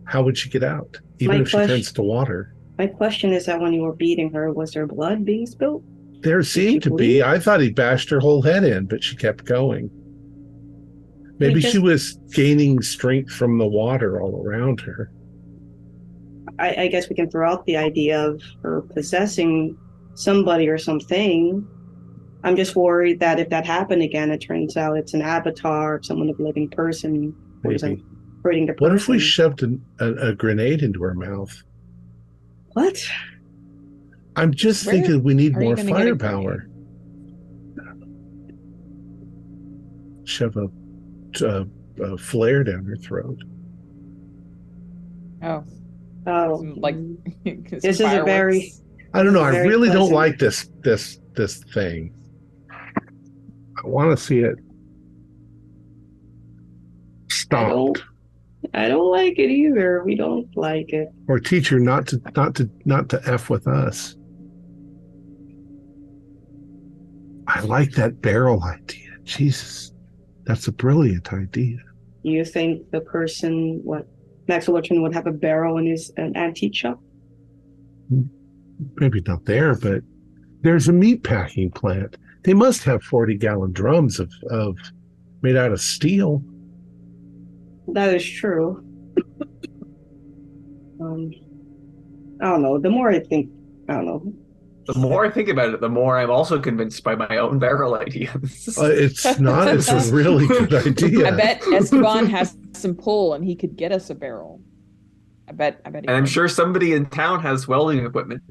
how would she get out? Even if she turns to water. My question is that when you were beating her, was there blood being spilled? There seemed to be. I thought he bashed her whole head in, but she kept going. Maybe she was gaining strength from the water all around her. I guess we can throw out the idea of her possessing somebody or something. I'm just worried that if that happened again, it turns out it's an avatar of someone, a living person who's like hurting the person. What if we shoved a grenade into her mouth? What? I'm just thinking we need more firepower. Shove a flare down her throat. Oh. Like this is a very. I don't know. I really don't like this thing. I want to see it stopped. I don't like it either. We don't like it. Or teach her not to F with us. I like that barrel idea. Jesus, that's a brilliant idea. You think the person, Max Fullerton would have a barrel in his antique shop? Maybe not there, but there's a meat packing plant. They must have 40-gallon drums of made out of steel. That is true. I don't know. The more I think, I don't know. The more I think about it, the more I'm also convinced by my own barrel ideas. It's not. It's a really good idea. I bet Esteban has some pull, and he could get us a barrel. I bet. And I'm sure somebody in town has welding equipment.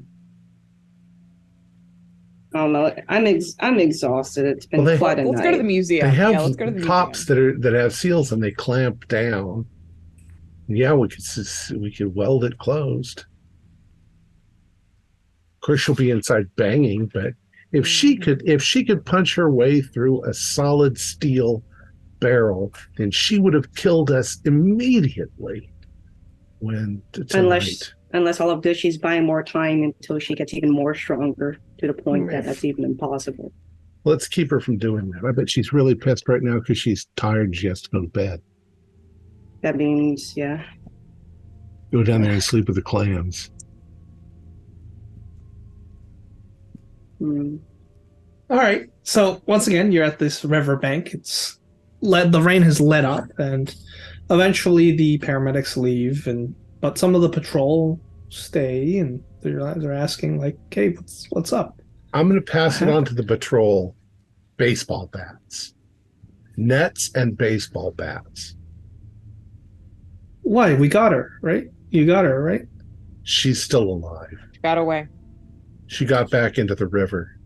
I don't know. I'm exhausted. It's been quite a night. Let's go to the museum. They have let's go to the tops that have seals and they clamp down. Yeah, we could weld it closed. Of course, she'll be inside banging, but if she could punch her way through a solid steel barrel, then she would have killed us immediately. Unless all of this, she's buying more time until she gets even more stronger to the point that that's even impossible. Let's keep her from doing that. I bet she's really pissed right now because she's tired and she has to go to bed. That means, yeah. Go down there and sleep with the clams. Hmm. All right. So once again, you're at this riverbank. The rain has let up, and eventually the paramedics leave, but some of the patrol stay, and they're asking like, "Hey, what's up?" I'm going to pass it on to the patrol. Baseball bats, nets, and baseball bats. Why? We got her, right? You got her, right? She's still alive. Got away. She got back into the river.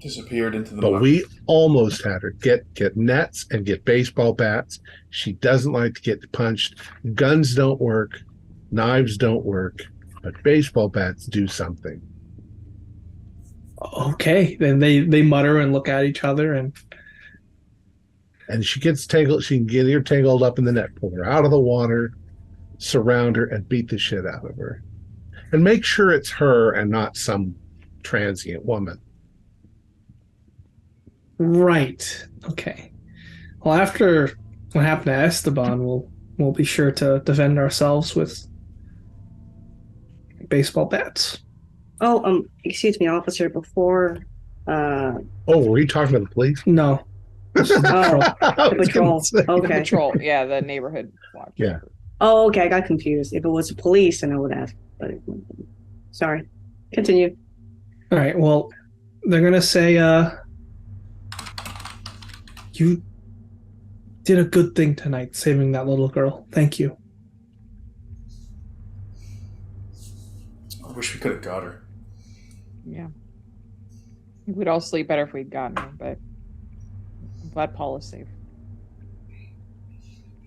Disappeared into the But muck. we almost had her. Get nets and get baseball bats. She doesn't like to get punched. Guns don't work. Knives don't work. But baseball bats do something. Okay. Then they mutter and look at each other, and she gets tangled. She can get her tangled up in the net, pull her out of the water, surround her, and beat the shit out of her. And make sure it's her and not some transient woman. right. Okay. Well, after what happened to Esteban, we'll be sure to defend ourselves with baseball bats. Oh, excuse me, officer, before, Oh, were you talking to the police? No. oh, the patrol. Okay. Patrol. Yeah, the neighborhood watch. Yeah. Oh, okay, I got confused. If it was the police, then I would ask. But sorry. Continue. All right. Well, they're gonna say, you did a good thing tonight, saving that little girl. Thank you. I wish we could have got her. Yeah. We'd all sleep better if we'd gotten her, but I'm glad Paul is safe.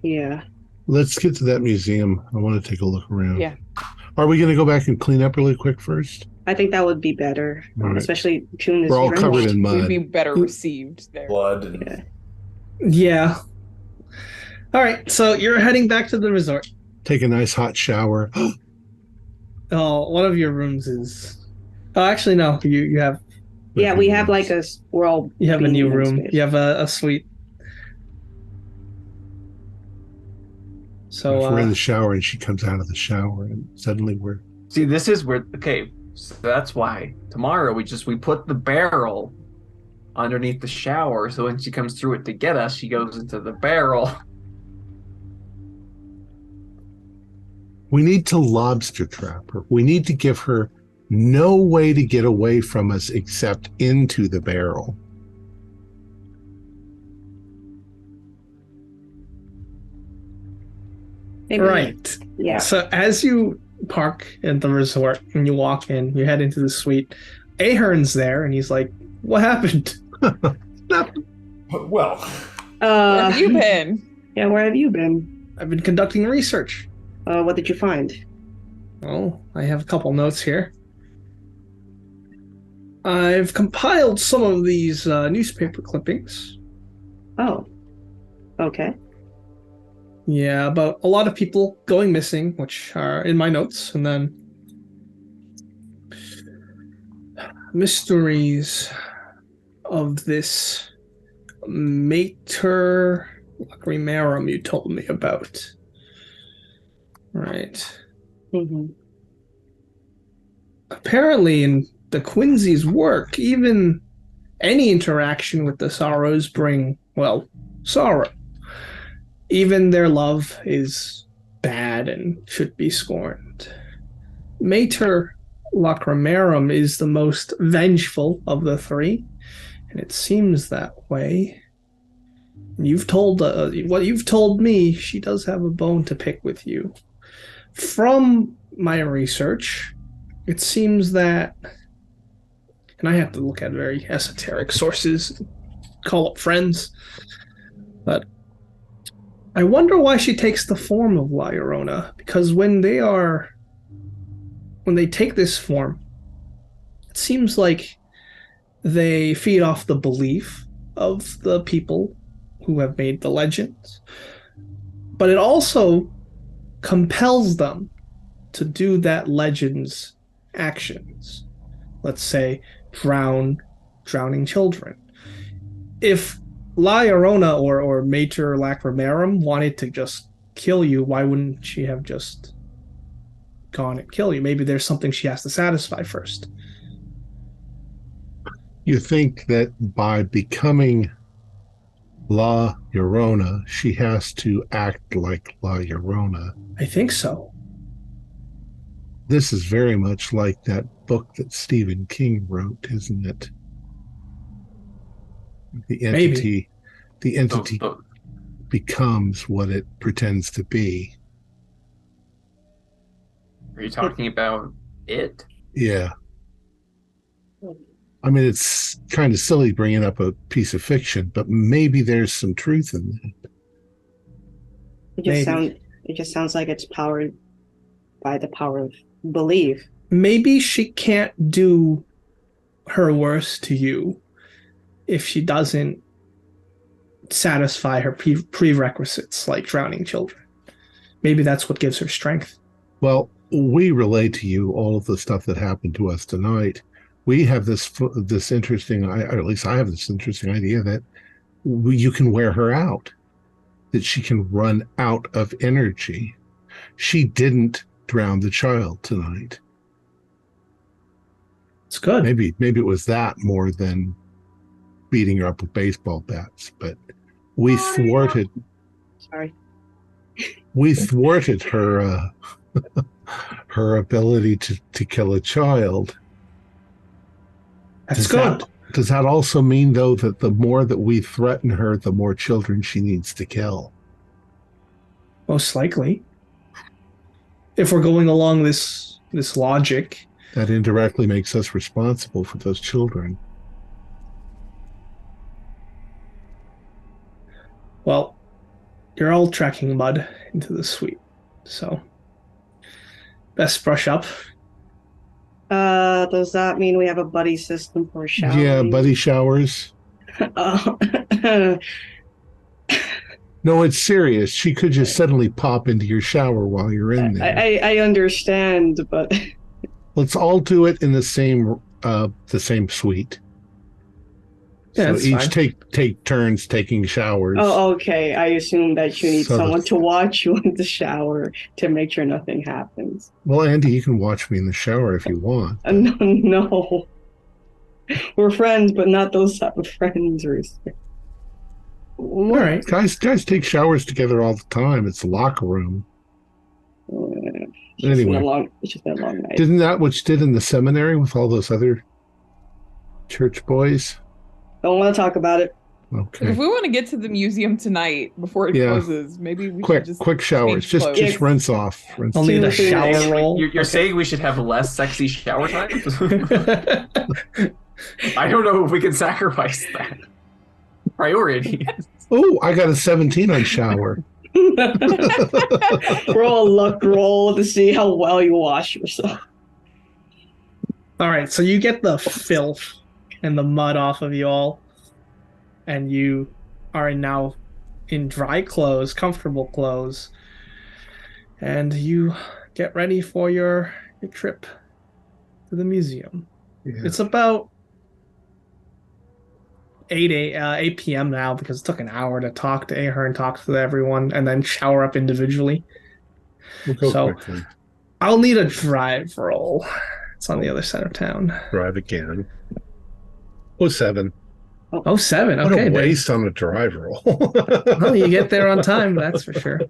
Yeah. Let's get to that museum. I want to take a look around. Yeah. Are we going to go back and clean up really quick first? I think that would be better, All right. especially June is We're all drenched. covered in We'd mud. be better received there. Blood and Yeah. Yeah. All right. So you're heading back to the resort. Take a nice hot shower. Oh, one of your rooms is. Oh, actually, no. You have Yeah, we have like a world. a new room. Space. You have a suite. So If we're in the shower and she comes out of the shower and suddenly we're... See, this is where so that's why tomorrow we put the barrel underneath the shower, so when she comes through it to get us, she goes into the barrel. We need to lobster trap her. We need to give her no way to get away from us except into the barrel. Maybe, right. Yeah. So as you park at the resort and you walk in, you head into the suite. Ahern's there, and he's like, "What happened?" well, Where have you been? Yeah, where have you been? I've been conducting research. What did you find? Oh, I have a couple notes here. I've compiled some of these newspaper clippings. Oh, okay. Yeah, about a lot of people going missing, which are in my notes, and then mysteries of this Mater Lacrimarum you told me about. Right. Mm-hmm. Apparently, in the Quincy's work, even any interaction with the sorrows bring, well, sorrow. Even their love is bad and should be scorned. Mater Lacrimarum is the most vengeful of the three, and it seems that way. You've told what you've told me. She does have a bone to pick with you. From my research, it seems that, and I have to look at very esoteric sources, call up friends, but I wonder why she takes the form of Llorona, because when they take this form, it seems like they feed off the belief of the people who have made the legends, but it also compels them to do that legend's actions. Let's say drown, drowning children. If La Llorona or Mater Lacrimarum wanted to just kill you, why wouldn't she have just gone and kill you? Maybe there's something she has to satisfy first. You think that by becoming La Llorona, she has to act like La Llorona. I think so. This is very much like that book that Stephen King wrote, isn't it? The entity becomes what it pretends to be. Are you talking about it? Yeah. I mean, it's kind of silly bringing up a piece of fiction, but maybe there's some truth in that. It just sounds like it's powered by the power of belief. Maybe she can't do her worst to you if she doesn't satisfy her prerequisites, like drowning children. Maybe that's what gives her strength. Well, we relay to you all of the stuff that happened to us tonight. We have this interesting, or at least I have this interesting idea that you can wear her out, that she can run out of energy. She didn't drown the child tonight. It's good. Maybe it was that more than beating her up with baseball bats, but we thwarted. Sorry. We thwarted her her ability to kill a child. That's good. Does that also mean, though, that the more that we threaten her, the more children she needs to kill? Most likely. If we're going along this logic. That indirectly makes us responsible for those children. Well, you're all tracking mud into the suite, so best brush up. Does that mean we have a buddy system for showering? Yeah, buddy showers. No, it's serious. She could just suddenly pop into your shower while you're in there. I understand, but let's all do it in the same suite. Yeah, so each take turns taking showers. Oh, okay. I assume that you need someone to watch you in the shower to make sure nothing happens. Well, Andy, you can watch me in the shower if you want. No. We're friends, but not those type of friends. All right. Guys take showers together all the time. It's the locker room. Anyway. It's just been a long night. Isn't that what you did in the seminary with all those other church boys? Don't want to talk about it. Okay. If we want to get to the museum tonight before it closes, maybe we should just quick showers. Just rinse off. I'll need a shower roll. You're saying we should have less sexy shower time? I don't know if we can sacrifice that. Priority. Oh, I got a 17 on shower. Roll a luck roll to see how well you wash yourself. All right, so you get the filth and the mud off of you all, and you are now in dry clothes, comfortable clothes, and you get ready for your trip to the museum. Yeah. It's about 8 p.m. now because it took an hour to talk to Ahern, talk to everyone, and then shower up individually. We'll go quickly. I'll need a drive roll. It's on the other side of town. Drive again. 07. 07, okay. What a waste on a drive roll. Well, you get there on time, that's for sure.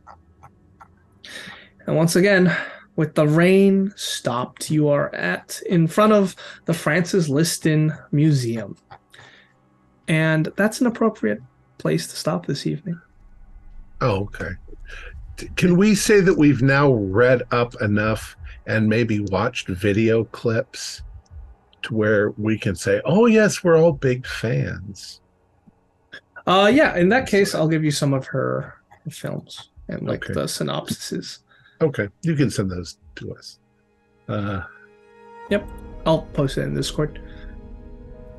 And once again, with the rain stopped, you are in front of the Francis Liston Museum. And that's an appropriate place to stop this evening. Oh, okay. Can we say that we've now read up enough and maybe watched video clips to where we can say, oh, yes, we're all big fans? Yeah, in that case, I'll give you some of her films and the synopsises. Okay, you can send those to us. Yep, I'll post it in Discord.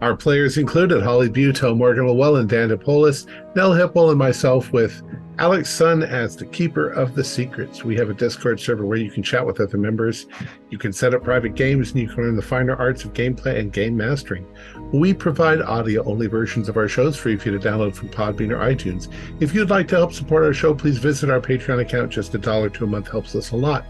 Our players included Holly Buto, Morgan Llewellyn, Dan DePolis, Nell Hipple, and myself, with Alex Sun as the Keeper of the Secrets. We have a Discord server where you can chat with other members. You can set up private games, and you can learn the finer arts of gameplay and game mastering. We provide audio-only versions of our shows for you to download from Podbean or iTunes. If you'd like to help support our show, please visit our Patreon account. Just $1 a month helps us a lot.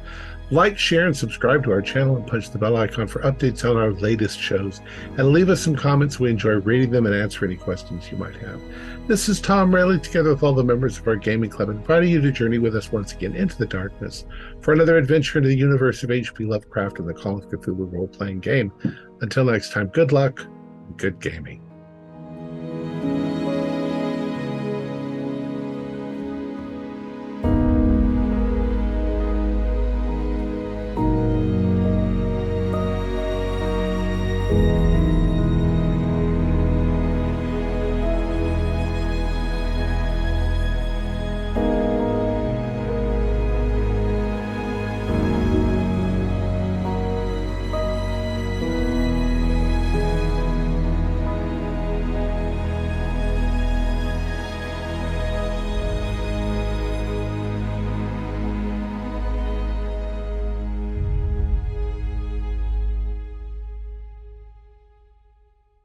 Like, share, and subscribe to our channel, and punch the bell icon for updates on our latest shows. And leave us some comments. We enjoy reading them and answer any questions you might have. This is Thom Raley, together with all the members of our gaming club, inviting you to journey with us once again into the darkness for another adventure into the universe of H.P. Lovecraft and the Call of Cthulhu role-playing game. Until next time, good luck and good gaming.